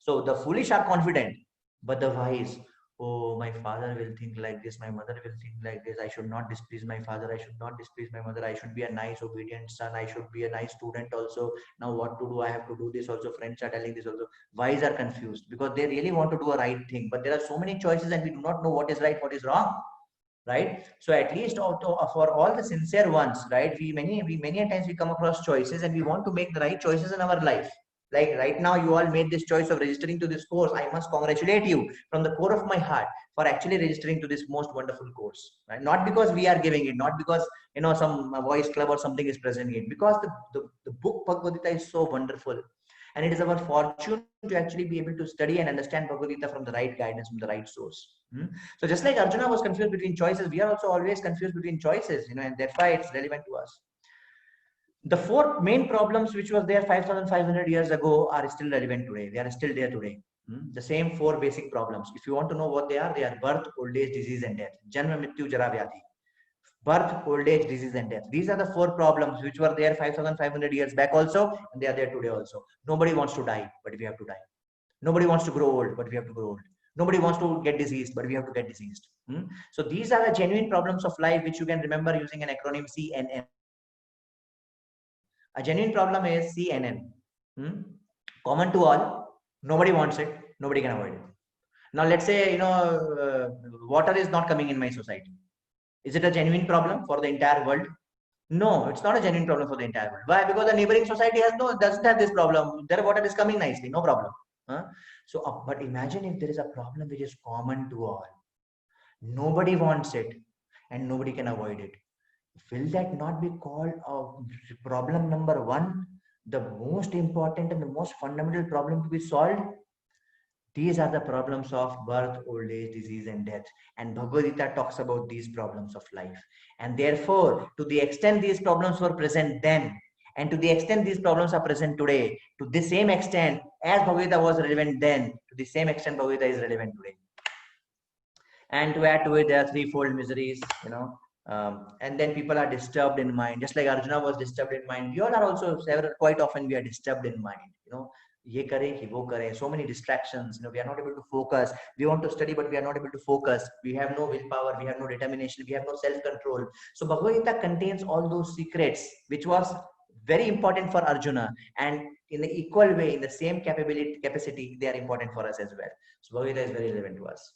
So the foolish are confident, but the wise, oh, my father will think like this, my mother will think like this. I should not displease my father. I should not displease my mother. I should be a nice, obedient son. I should be a nice student also. Now, what to do? I have to do this also. Friends are telling this also. Wise are confused because they really want to do a right thing, but there are so many choices and we do not know what is right, what is wrong, right? So at least for all the sincere ones, right, we many a times we come across choices and we want to make the right choices in our life. Like right now you all made this choice of registering to this course. I must congratulate you from the core of my heart for actually registering to this most wonderful course, right? Not because we are giving it, not because some voice club or something is presenting it, because the book Bhagavad Gita is so wonderful, and it is our fortune to actually be able to study and understand Bhagavad Gita from the right guidance, from the right source. So just like Arjuna was confused between choices, we are also always confused between choices, and that's why it's relevant to us. The four main problems which was there 5,500 years ago are still relevant today. They are still there today. The same four basic problems. If you want to know what they are birth, old age, disease, and death. Janma, Mrityu, Jara, Vyadhi. Birth, old age, disease, and death. These are the four problems which were there 5,500 years back also, and they are there today also. Nobody wants to die, but we have to die. Nobody wants to grow old, but we have to grow old. Nobody wants to get diseased, but we have to get diseased. So these are the genuine problems of life which you can remember using an acronym CNN. A genuine problem is CNN. Common to all. Nobody wants it. Nobody can avoid it. Now let's say water is not coming in my society. Is it a genuine problem for the entire world? No, it's not a genuine problem for the entire world. Why? Because the neighboring society doesn't have this problem. Their water is coming nicely, no problem. So, but imagine if there is a problem which is common to all. Nobody wants it, and nobody can avoid it. Will that not be called problem number one, the most important and the most fundamental problem to be solved? These are the problems of birth, old age, disease, and death. And Bhagavad Gita talks about these problems of life. And therefore, to the extent these problems were present then, and to the extent these problems are present today, to the same extent as Bhagavad Gita was relevant then, to the same extent Bhagavad Gita is relevant today. And to add to it, there are threefold miseries, and then people are disturbed in mind, just like Arjuna was disturbed in mind. We all are also quite often we are disturbed in mind, ye kare ki wo kare, so many distractions, we are not able to focus. We want to study, but we are not able to focus. We have no willpower, we have no determination, we have no self-control. So Bhagavad Gita contains all those secrets, which was very important for Arjuna, and in the equal way, in the same capacity, they are important for us as well. So Bhagavad Gita is very relevant to us.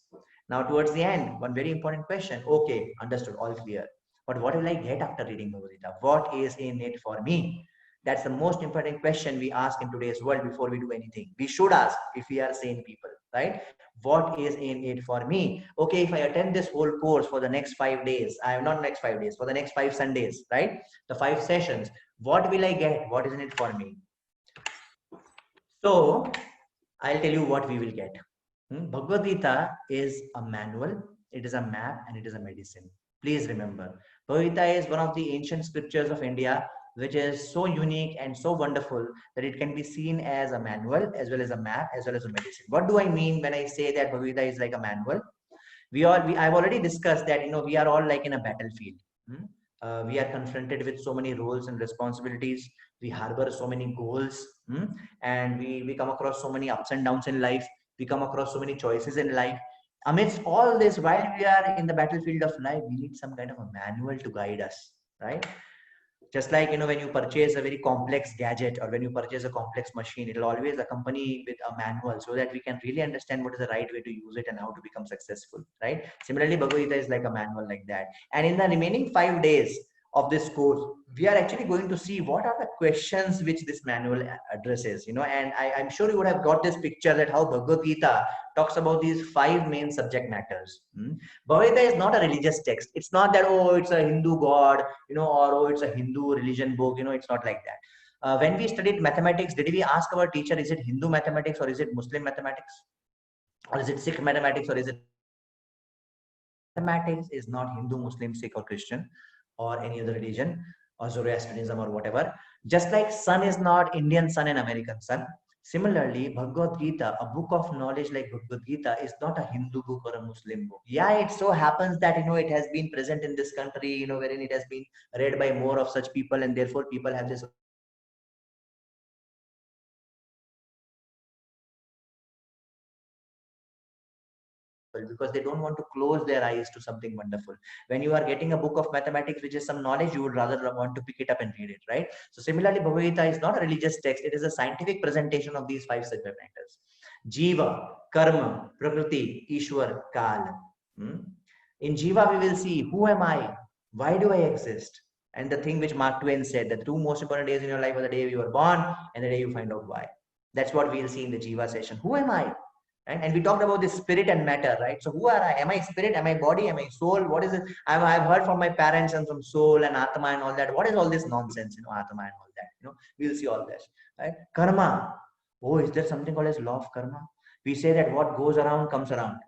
Now, towards the end, one very important question. Okay, understood, all clear. But what will I get after reading Bhagavad Gita? What is in it for me? That's the most important question we ask in today's world before we do anything. We should ask if we are sane people, right? What is in it for me? Okay, if I attend this whole course for the next 5 days, I am not next 5 days, for the next 5 Sundays, right? The 5 sessions, what will I get? What is in it for me? So, I'll tell you what we will get. Bhagavad Gita is a manual, it is a map, and it is a medicine. Please remember, Bhagavad Gita is one of the ancient scriptures of India, which is so unique and so wonderful that it can be seen as a manual, as well as a map, as well as a medicine. What do I mean when I say that Bhagavad Gita is like a manual? I've already discussed that, we are all like in a battlefield. We are confronted with so many roles and responsibilities. We harbor so many goals, and we come across so many ups and downs in life. We come across so many choices in life. Amidst all this, while we are in the battlefield of life, we need some kind of a manual to guide us, right? Just like, when you purchase a very complex gadget or when you purchase a complex machine, it'll always accompany with a manual so that we can really understand what is the right way to use it and how to become successful, right? Similarly, Bhagavad Gita is like a manual like that. And in the remaining 5 days of this course, we are actually going to see what are the questions which this manual addresses, and I'm sure you would have got this picture that how Bhagavad Gita talks about these 5 main subject matters. Bhagavad Gita is not a religious text. It's not that, oh, it's a Hindu god, or oh, it's a Hindu religion book, it's not like that. When we studied mathematics, did we ask our teacher, is it Hindu mathematics or is it Muslim mathematics? Or is it Sikh mathematics or is it... Mathematics is not Hindu, Muslim, Sikh or Christian or any other religion or Zoroastrianism or whatever. Just like sun is not Indian sun and American sun. Similarly, Bhagavad Gita, a book of knowledge like Bhagavad Gita, is not a Hindu book or a Muslim book. Yeah, it so happens that it has been present in this country, wherein it has been read by more of such people, and therefore people have this because they don't want to close their eyes to something wonderful. When you are getting a book of mathematics, which is some knowledge, you would rather want to pick it up and read it, right? So similarly, Bhagavad Gita is not a religious text. It is a scientific presentation of these 5 subject matters. Jiva, Karma, Prakriti, Ishwar, Kal. In Jiva, we will see, who am I? Why do I exist? And the thing which Mark Twain said, that the 2 most important days in your life are the day you were born and the day you find out why. That's what we'll see in the Jiva session. Who am I? Right? And we talked about this spirit and matter, right? So who are I? Am I spirit? Am I body? Am I soul? What is it? I've heard from my parents and from soul and Atma and all that. What is all this nonsense, Atma and all that? We'll see all this, right? Karma. Oh, is there something called as law of karma? We say that what goes around comes around,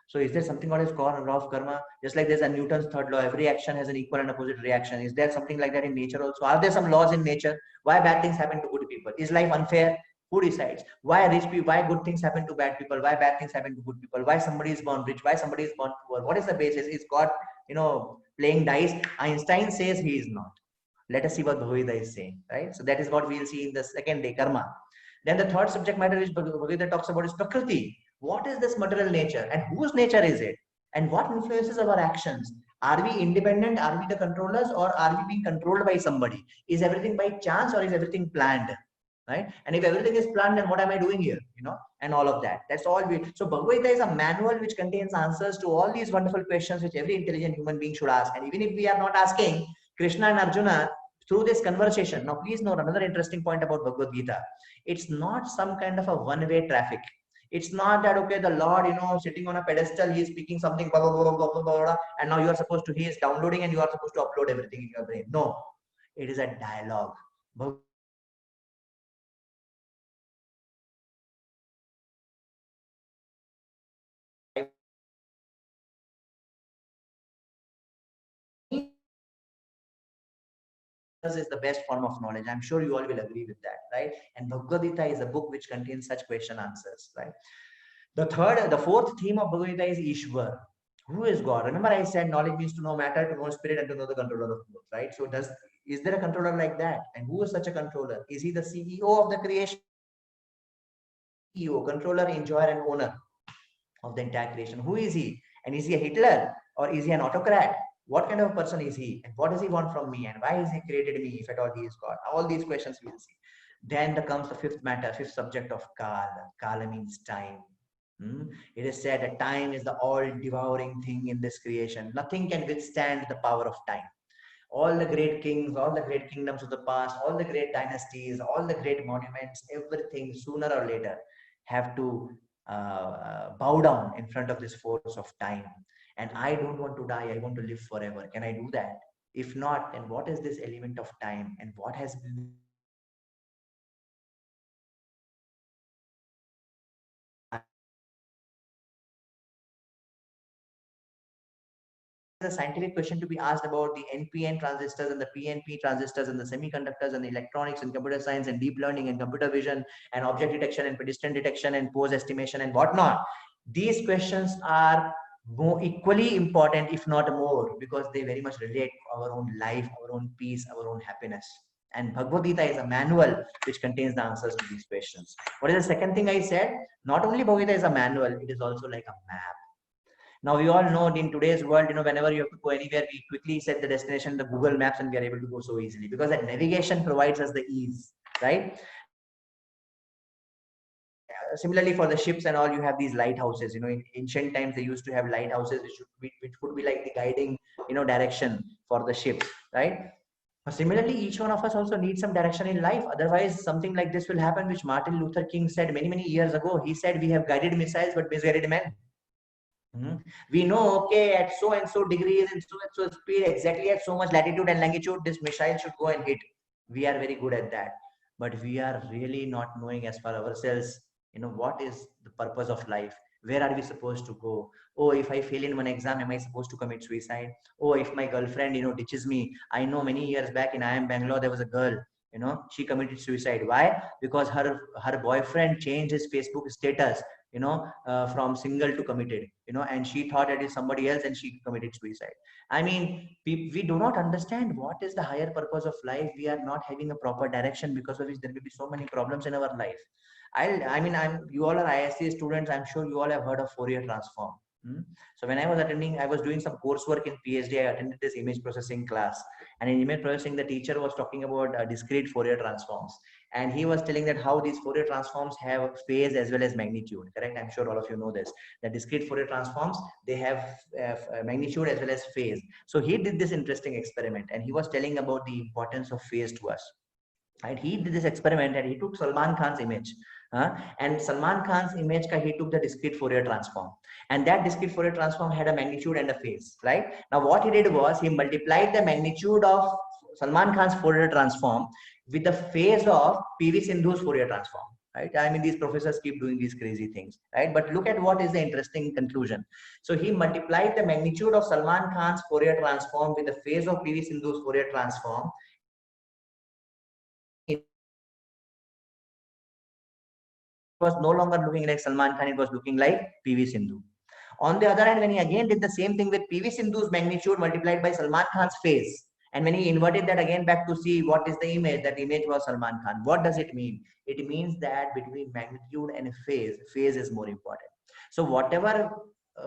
So is there something called as law of karma? Just like there's a Newton's third law, every action has an equal and opposite reaction. Is there something like that in nature also? Are there some laws in nature? Why bad things happen to good people? Is life unfair? Who decides? Why rich people? Why good things happen to bad people? Why bad things happen to good people? Why somebody is born rich? Why somebody is born poor? What is the basis? Is God, playing dice? Einstein says he is not. Let us see what Bhagavad Gita is saying, right? So that is what we'll see in the second day, karma. Then the third subject matter which Bhagavad Gita talks about is Prakriti. What is this material nature and whose nature is it? And what influences our actions? Are we independent? Are we the controllers, or are we being controlled by somebody? Is everything by chance or is everything planned? Right? And if everything is planned, then what am I doing here? And all of that. That's all so Bhagavad Gita is a manual which contains answers to all these wonderful questions which every intelligent human being should ask. And even if we are not asking, Krishna and Arjuna, through this conversation, now please note another interesting point about Bhagavad Gita. It's not some kind of a one-way traffic. It's not that, okay, the Lord, sitting on a pedestal, he is speaking something, blah, blah, blah, blah, blah, blah, and now you are supposed to, he is downloading and you are supposed to upload everything in your brain. No, it is a dialogue. Is the best form of knowledge. I'm sure you all will agree with that, right? And Bhagavad Gita is a book which contains such question answers, right? The fourth theme of Bhagavad Gita is Ishwar. Who is God? Remember I said knowledge means to know matter, to know spirit, and to know the controller of both, right? So is there a controller like that? And who is such a controller? Is he the CEO of the creation? CEO, controller, enjoyer, and owner of the entire creation. Who is he? And is he a Hitler or is he an autocrat? What kind of person is he? And what does he want from me? And why has he created me if at all he is God? All these questions we'll see. Then comes the fifth subject of Kala. Kala means time. It is said that time is the all-devouring thing in this creation. Nothing can withstand the power of time. All the great kings, all the great kingdoms of the past, all the great dynasties, all the great monuments, everything sooner or later have to bow down in front of this force of time. And I don't want to die. I want to live forever. Can I do that? If not, then what is this element of time, and what has been a scientific question to be asked about the NPN transistors and the PNP transistors and the semiconductors and the electronics and computer science and deep learning and computer vision and object detection and pedestrian detection and pose estimation and whatnot. These questions are more equally important, if not more, because they very much relate to our own life, our own peace, our own happiness. And Bhagavad Gita is a manual which contains the answers to these questions. What is the second thing I said? Not only Bhagavad Gita is a manual, it is also like a map. Now we all know in today's world, whenever you have to go anywhere, we quickly set the destination, the Google Maps, and we are able to go so easily because that navigation provides us the ease, right? Similarly, for the ships and all, you have these lighthouses. In ancient times, they used to have lighthouses, which would be like the guiding, direction for the ships, right? Similarly, each one of us also needs some direction in life. Otherwise, something like this will happen, which Martin Luther King said many, many years ago. He said, "We have guided missiles, but misguided men." We know, okay, at so and so degrees and so speed, exactly at so much latitude and longitude, this missile should go and hit. We are very good at that, but we are really not knowing as per ourselves, what is the purpose of life? Where are we supposed to go? Oh, if I fail in one exam, am I supposed to commit suicide? Oh, if my girlfriend, ditches me. I know many years back in IIM Bangalore, there was a girl. You know, she committed suicide. Why? Because her boyfriend changed his Facebook status, you know, from single to committed, you know, and she thought it is somebody else and she committed suicide. I mean, we do not understand what is the higher purpose of life. We are not having a proper direction, because of which there will be so many problems in our life. You all are ISC students. I'm sure you all have heard of Fourier transform. So when I was doing some coursework in PhD. I attended this image processing class, and in image processing, the teacher was talking about discrete Fourier transforms, and he was telling that how these Fourier transforms have phase as well as magnitude. Correct? I'm sure all of you know this. The discrete Fourier transforms, they have magnitude as well as phase. So he did this interesting experiment, and he was telling about the importance of phase to us. Right? He did this experiment and he took Salman Khan's image. And Salman Khan's image, he took the discrete Fourier transform. And that discrete Fourier transform had a magnitude and a phase. Right? Now, what he did was he multiplied the magnitude of Salman Khan's Fourier transform with the phase of PV Sindhu's Fourier transform. Right? I mean, these professors keep doing these crazy things. Right? But look at what is the interesting conclusion. So he multiplied the magnitude of Salman Khan's Fourier transform with the phase of PV Sindhu's Fourier transform. Was no longer looking like Salman Khan, it was looking like PV Sindhu. On the other hand, when he again did the same thing with PV Sindhu's magnitude multiplied by Salman Khan's phase, and when he inverted that again back to see what is the image, that image was Salman Khan. What does it mean? It means that between magnitude and phase is more important. So whatever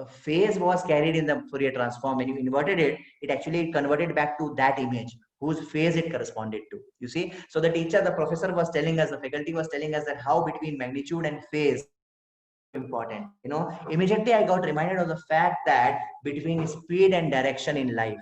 phase was carried in the Fourier transform, when you inverted it, it actually converted back to that image whose phase it corresponded to. You see, so the teacher, the professor was telling us, the faculty was telling us that how between magnitude and phase important. You know, immediately I got reminded of the fact that between speed and direction in life,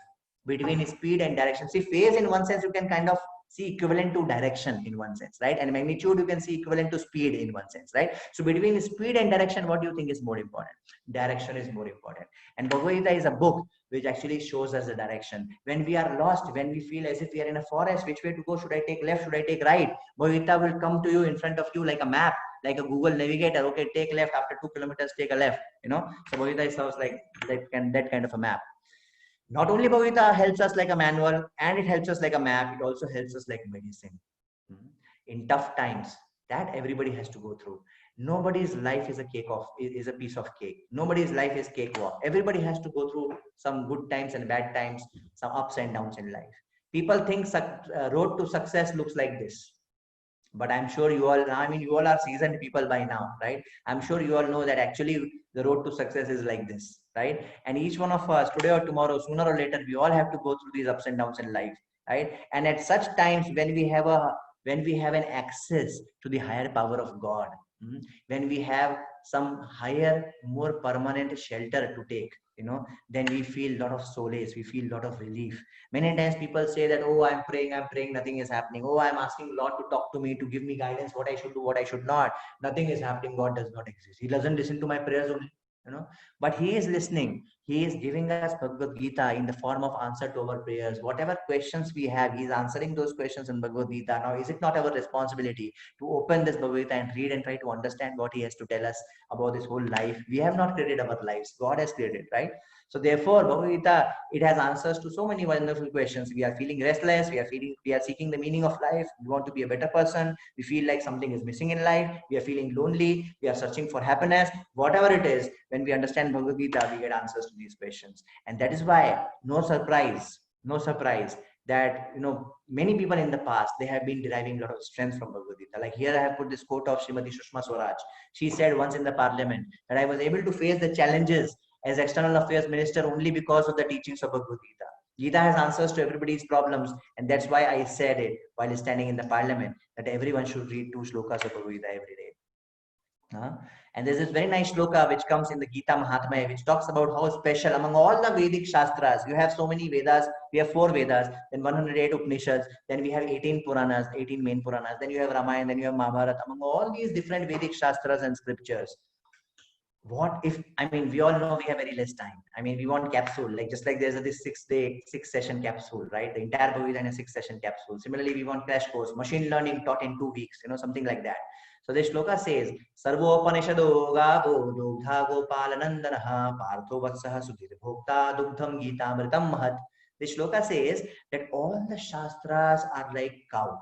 between speed and direction, see, phase in one sense you can kind of see equivalent to direction in one sense, right? And magnitude you can see equivalent to speed in one sense, right? So between speed and direction, what do you think is more important? Direction is more important. And Bhagavad Gita is a book which actually shows us the direction. When we are lost, when we feel as if we are in a forest, which way to go? Should I take left? Should I take right? Bhagavad Gita will come to you in front of you like a map, like a Google navigator. Okay, take left, after 2 kilometers, take a left, you know. So Bhagavad Gita sounds like that kind of a map. Not only Bhagavad Gita helps us like a manual and it helps us like a map, it also helps us like medicine. In tough times that everybody has to go through. Nobody's life is a piece of cake. Nobody's life is cakewalk. Everybody has to go through some good times and bad times, some ups and downs in life. People think road to success looks like this. But I'm sure you all are seasoned people by now, right? I'm sure you all know that actually the road to success is like this, right? And each one of us, today or tomorrow, sooner or later, we all have to go through these ups and downs in life, right? And at such times, when we have an access to the higher power of God, when we have some higher, more permanent shelter to take, you know, then we feel a lot of solace, we feel a lot of relief. Many times people say that, oh, I'm praying, nothing is happening. Oh, I'm asking Lord to talk to me, to give me guidance, what I should do, what I should not. Nothing is happening. God does not exist. He doesn't listen to my prayers only, you know, but he is listening. He is giving us Bhagavad Gita in the form of answer to our prayers. Whatever questions we have, he is answering those questions in Bhagavad Gita. Now, is it not our responsibility to open this Bhagavad Gita and read and try to understand what he has to tell us about this whole life? We have not created our lives. God has created, right? So therefore, Bhagavad Gita, it has answers to so many wonderful questions. We are feeling restless. We are seeking the meaning of life. We want to be a better person. We feel like something is missing in life. We are feeling lonely. We are searching for happiness. Whatever it is, when we understand Bhagavad Gita, we get answers to these questions. And that is why, no surprise that, you know, many people in the past, they have been deriving a lot of strength from Bhagavad Gita. Like here I have put this quote of Srimati Sushma Swaraj. She said once in the parliament that I was able to face the challenges as external affairs minister only because of the teachings of Bhagavad Gita. Gita has answers to everybody's problems, and that's why I said it while standing in the parliament that everyone should read 2 shlokas of Bhagavad Gita every day. And there's this very nice shloka which comes in the Gita Mahatmya, which talks about how special among all the Vedic Shastras, you have so many Vedas, we have 4 Vedas, then 108 Upanishads, then we have 18 Puranas, 18 main Puranas, then you have Ramayana, then you have Mahabharata. Among all these different Vedic Shastras and scriptures, what if, I mean, we all know we have very less time. I mean, we want capsule, like just like there's this 6 session capsule, right? The entire Bhagavad Gita in a 6 session capsule. Similarly, we want crash course, machine learning taught in 2 weeks, you know, something like that. So this shloka says, Sarvopanishado gavo dogdha gopalanandanaha partho vatsaha sudhir bhokta dugdham gitamritam mahat. This shloka says that all the shastras are like cow.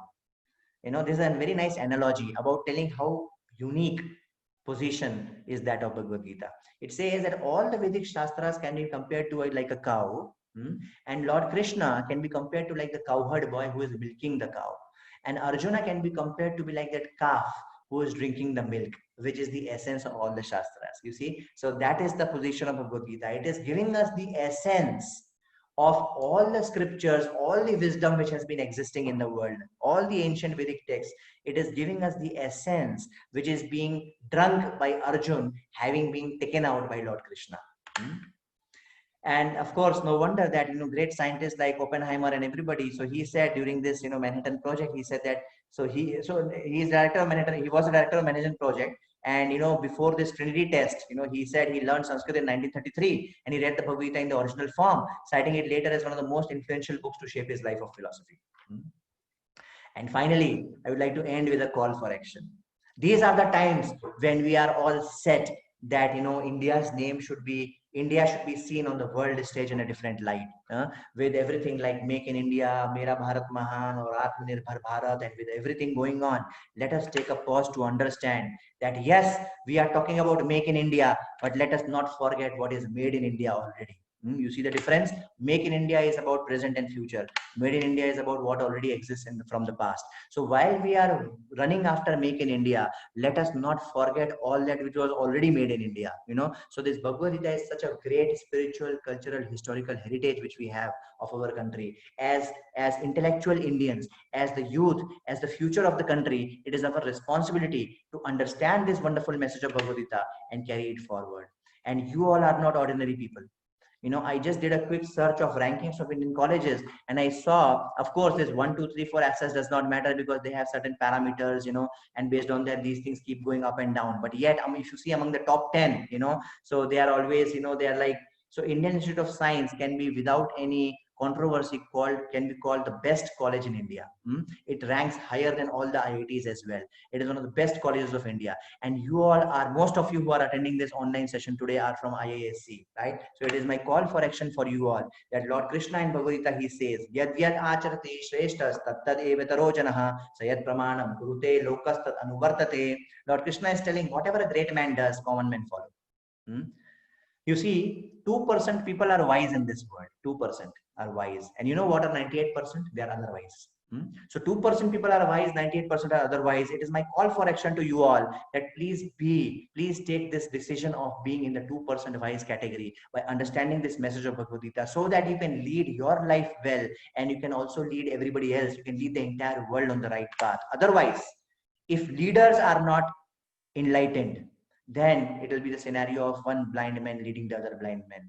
This is a very nice analogy about telling how unique position is that of Bhagavad Gita. It says that all the Vedic Shastras can be compared to like a cow, and Lord Krishna can be compared to like the cowherd boy who is milking the cow, and Arjuna can be compared to be like that calf who is drinking the milk, which is the essence of all the Shastras. You see, so that is the position of Bhagavad Gita. It is giving us the essence of all the scriptures, all the wisdom which has been existing in the world, all the ancient Vedic texts. It is giving us the essence which is being drunk by Arjun, having been taken out by Lord Krishna. And of course, no wonder that great scientists like Oppenheimer and everybody. So he said during this Manhattan Project, he said that he is director of Manhattan. He was a director of Manhattan Project, and before this Trinity test, he said he learned Sanskrit in 1933, and he read the Bhagavad Gita in the original form, citing it later as one of the most influential books to shape his life of philosophy. And finally, I would like to end with a call for action. These are the times when we are all set that India should be seen on the world stage in a different light, with everything like Make in India, Mera Bharat Mahan, or Atmanirbhar Bharat, and with everything going on. Let us take a pause to understand that yes, we are talking about Make in India, but let us not forget what is made in India already. You see the difference? Make in India is about present and future. Made in India is about what already exists from the past. So while we are running after Make in India, let us not forget all that which was already made in India. So this Bhagavad Gita is such a great spiritual, cultural, historical heritage which we have of our country. As intellectual Indians, as the youth, as the future of the country, it is our responsibility to understand this wonderful message of Bhagavad Gita and carry it forward. And you all are not ordinary people. I just did a quick search of rankings of Indian colleges, and I saw, of course, this 1, 2, 3, 4 access does not matter because they have certain parameters, and based on that, these things keep going up and down. But yet, if you see among the top 10, so they are always, they are like, so Indian Institute of Science can be without any controversy can be called the best college in India. It ranks higher than all the IITs as well. It is one of the best colleges of India. And most of you who are attending this online session today are from IISc, right? So it is my call for action for you all that Lord Krishna in Bhagavad Gita, he says, Yad Yad Acharati Shreshtas Tad Evetaro Janaha Sayad Pramanam Kurute Lokas Tad Anuvartate. Lord Krishna is telling whatever a great man does, common men follow. You see, 2% people are wise in this world. 2% are wise. And you know what are 98%? They are otherwise. So 2% people are wise, 98% are otherwise. It is my call for action to you all that please take this decision of being in the 2% wise category by understanding this message of Bhagavad Gita, so that you can lead your life well, and you can also lead everybody else. You can lead the entire world on the right path. Otherwise, if leaders are not enlightened, then it will be the scenario of one blind man leading the other blind man.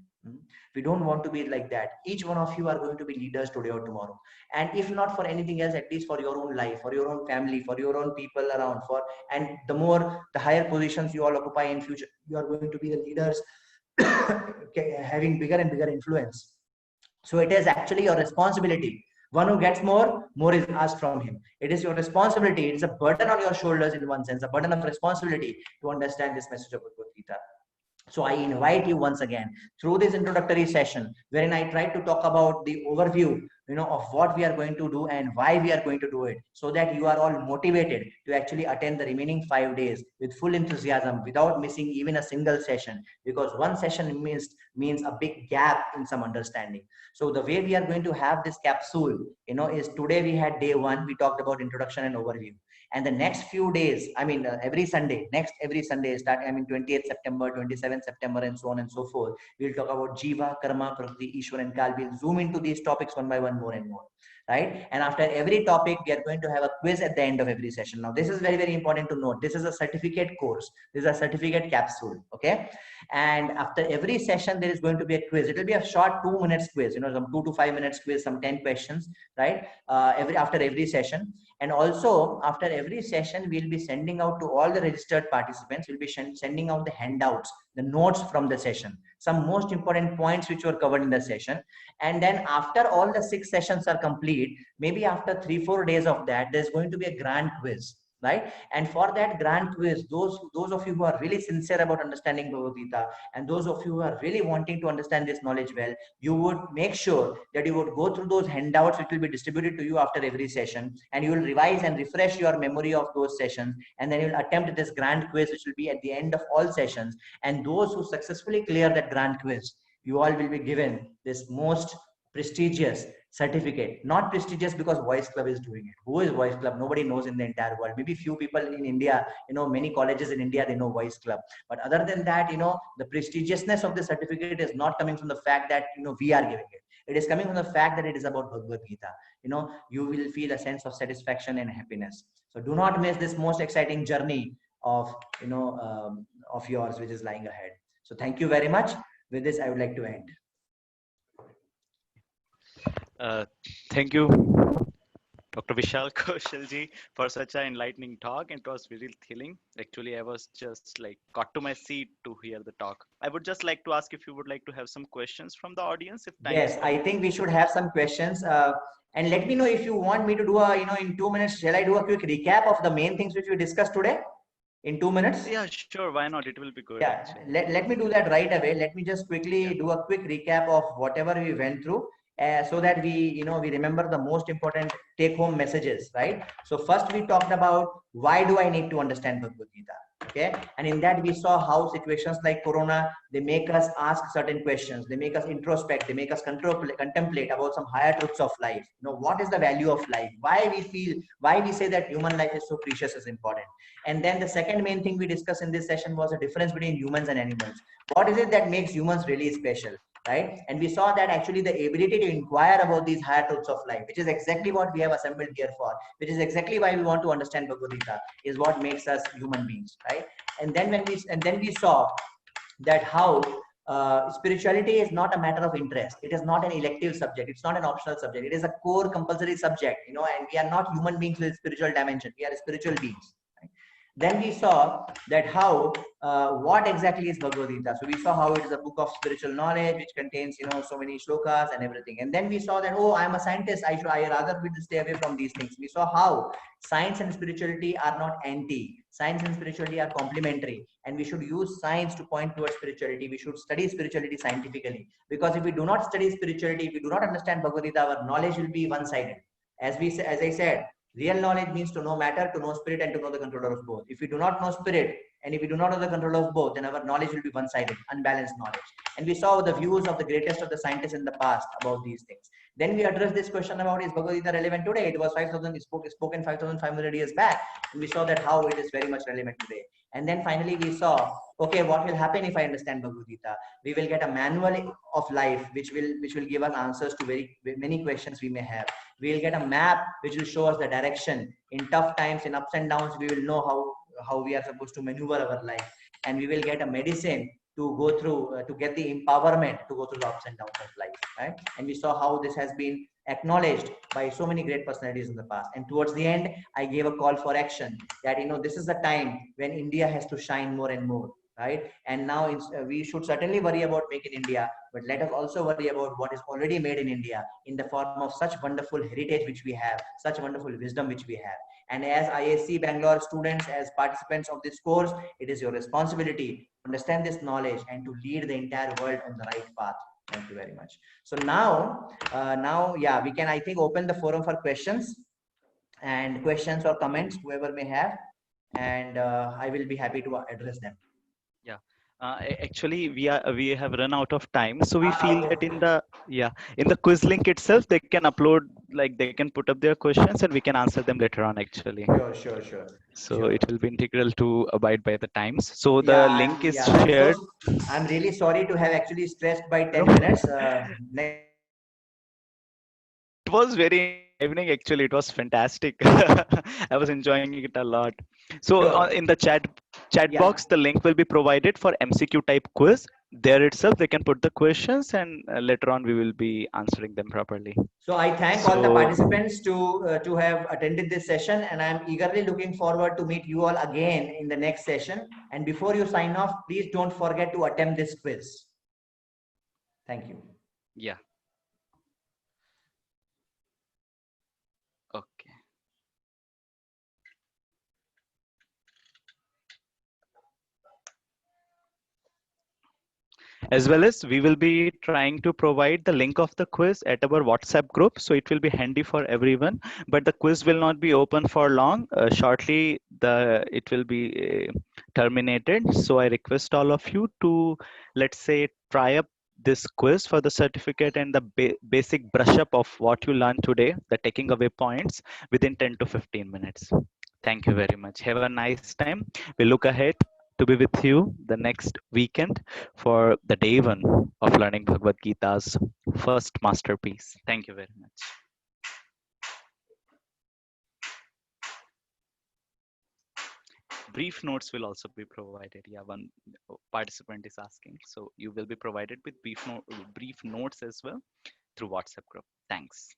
We don't want to be like that. Each one of you are going to be leaders today or tomorrow. And if not for anything else, at least for your own life, for your own family, for your own people around, and the higher positions you all occupy in future, you are going to be the leaders having bigger and bigger influence. So it is actually your responsibility. One who gets more is asked from him. It is your responsibility. It's a burden on your shoulders in one sense, a burden of responsibility to understand this message of Bhagavad Gita. So I invite you once again through this introductory session, wherein I try to talk about the overview, of what we are going to do and why we are going to do it, so that you are all motivated to actually attend the remaining 5 days with full enthusiasm, without missing even a single session, because one session means a big gap in some understanding. So the way we are going to have this capsule, is today we had day 1, we talked about introduction and overview. And the next few days, every Sunday, 20th September, 27th September, and so on and so forth, we'll talk about Jiva, Karma, Prakriti, Ishwar, and Kal. We'll zoom into these topics one by one, more and more, right? And after every topic, we are going to have a quiz at the end of every session. Now, this is very, very important to note. This is a certificate course. This is a certificate capsule, okay? And after every session, there is going to be a quiz. It will be a short 2 minutes quiz, some 2 to 5 minutes quiz, some 10 questions, right? After every session. And also, after every session, we'll be sending out to all the registered participants, we'll be sending out the handouts, the notes from the session, some most important points which were covered in the session. And then after all the 6 sessions are complete, maybe after 3-4 days of that, there's going to be a grand quiz. right? And for that grand quiz, those of you who are really sincere about understanding Bhagavad Gita, and those of you who are really wanting to understand this knowledge well, you would make sure that you would go through those handouts which will be distributed to you after every session, and you will revise and refresh your memory of those sessions, and then you will attempt this grand quiz which will be at the end of all sessions. And those who successfully clear that grand quiz, you all will be given this most prestigious certificate. Not prestigious because Voice Club is doing it. Who is Voice Club? Nobody knows in the entire world. Maybe few people in India, many colleges in India, they know Voice Club. But other than that, the prestigiousness of the certificate is not coming from the fact that, we are giving it. It is coming from the fact that it is about Bhagavad Gita. You will feel a sense of satisfaction and happiness. So do not miss this most exciting journey of, of yours, which is lying ahead. So thank you very much. With this, I would like to end. Thank you, Dr. Vishal Kaushalji, for such an enlightening talk. It was very thrilling. Actually, I was just like got to my seat to hear the talk. I would just like to ask if you would like to have some questions from the audience, if time is Yes, I think we should have some questions. And let me know if you want me to do in 2 minutes, shall I do a quick recap of the main things which we discussed today in 2 minutes? Yeah, sure. Why not? It will be good. Yeah, let me do that right away. Let me just quickly do a quick recap of whatever we went through, so that we remember the most important take home messages, right? So first we talked about why do I need to understand Bhagavad Gita? Okay. And in that we saw how situations like Corona, they make us ask certain questions. They make us introspect. They make us contemplate about some higher truths of life. What is the value of life? Why we say that human life is so precious, is important. And then the second main thing we discussed in this session was the difference between humans and animals. What is it that makes humans really special, right? And we saw that actually the ability to inquire about these higher truths of life, which is exactly what we have assembled here for, which is exactly why we want to understand Bhagavad Gita, is what makes us human beings, right? And then we saw that how spirituality is not a matter of interest. It is not an elective subject. It's not an optional subject. It is a core compulsory subject, and we are not human beings with spiritual dimension. We are spiritual beings. Then we saw that how what exactly is Bhagavad Gita. So we saw how it is a book of spiritual knowledge which contains so many shlokas and everything. And then we saw that, oh, I'm a scientist, I rather would stay away from these things. We saw how science and spirituality are not anti. Science and spirituality are complementary, and we should use science to point towards spirituality. We should study spirituality scientifically, because if we do not study spirituality, if we do not understand Bhagavad Gita, our knowledge will be one-sided. As I said, real knowledge means to know matter, to know spirit, and to know the controller of both. If we do not know spirit, and if we do not know the controller of both, then our knowledge will be one-sided, unbalanced knowledge. And we saw the views of the greatest of the scientists in the past about these things. Then we addressed this question about, is Bhagavad Gita relevant today? It was 5,000, spoken 5,500 years back. And we saw that how it is very much relevant today. And then finally we saw, okay, what will happen if I understand Bhagavad Gita? We will get a manual of life which will give us answers to very many questions we may have. We will get a map which will show us the direction. In tough times, in ups and downs, we will know how we are supposed to maneuver our life. And we will get a medicine to go through, to get the empowerment to go through the ups and downs of life, right? And we saw how this has been acknowledged by so many great personalities in the past. And towards the end, I gave a call for action that, this is the time when India has to shine more and more, right? And now we should certainly worry about Make in India, but let us also worry about what is already made in India in the form of such wonderful heritage which we have, such wonderful wisdom which we have. And as ISC Bangalore students, as participants of this course, it is your responsibility to understand this knowledge and to lead the entire world on the right path. Thank you very much. So now, yeah, we can, I think, open the forum for questions or comments, whoever may have, and I will be happy to address them. Yeah. Actually, we have run out of time, so we feel Okay. that in the quiz link itself, they can upload, like they can put up their questions and we can answer them later on. Actually, Sure. so it will be integral to abide by the times. So the Yeah, link is so shared. I'm really sorry to have actually stressed by 10 No, minutes. it was very enlivening. Actually, it was fantastic. I was enjoying it a lot. So Sure. in the chat Yeah. box, the link will be provided for MCQ type quiz. There itself, they can put the questions, and later on we will be answering them properly. So I thank all the So participants to have attended this session, and I'm eagerly looking forward to meet you all again in the next session. And before you sign off, please don't forget to attempt this quiz. Thank you. yeah, okay. As well as we will be trying to provide the link of the quiz at our WhatsApp group, so it will be handy for everyone. But the quiz will not be open for long. Shortly, it will be terminated. So I request all of you to, let's say, try up this quiz for the certificate and the basic brush up of what you learned today, the taking away points within 10 to 15 minutes. Thank you very much. Have a nice time. We look ahead to be with you the next weekend for the day one of learning Bhagavad Gita's first masterpiece. Thank you very much. Brief notes will also be provided. Yeah, one participant is asking. So you will be provided with brief notes as well through WhatsApp group. Thanks.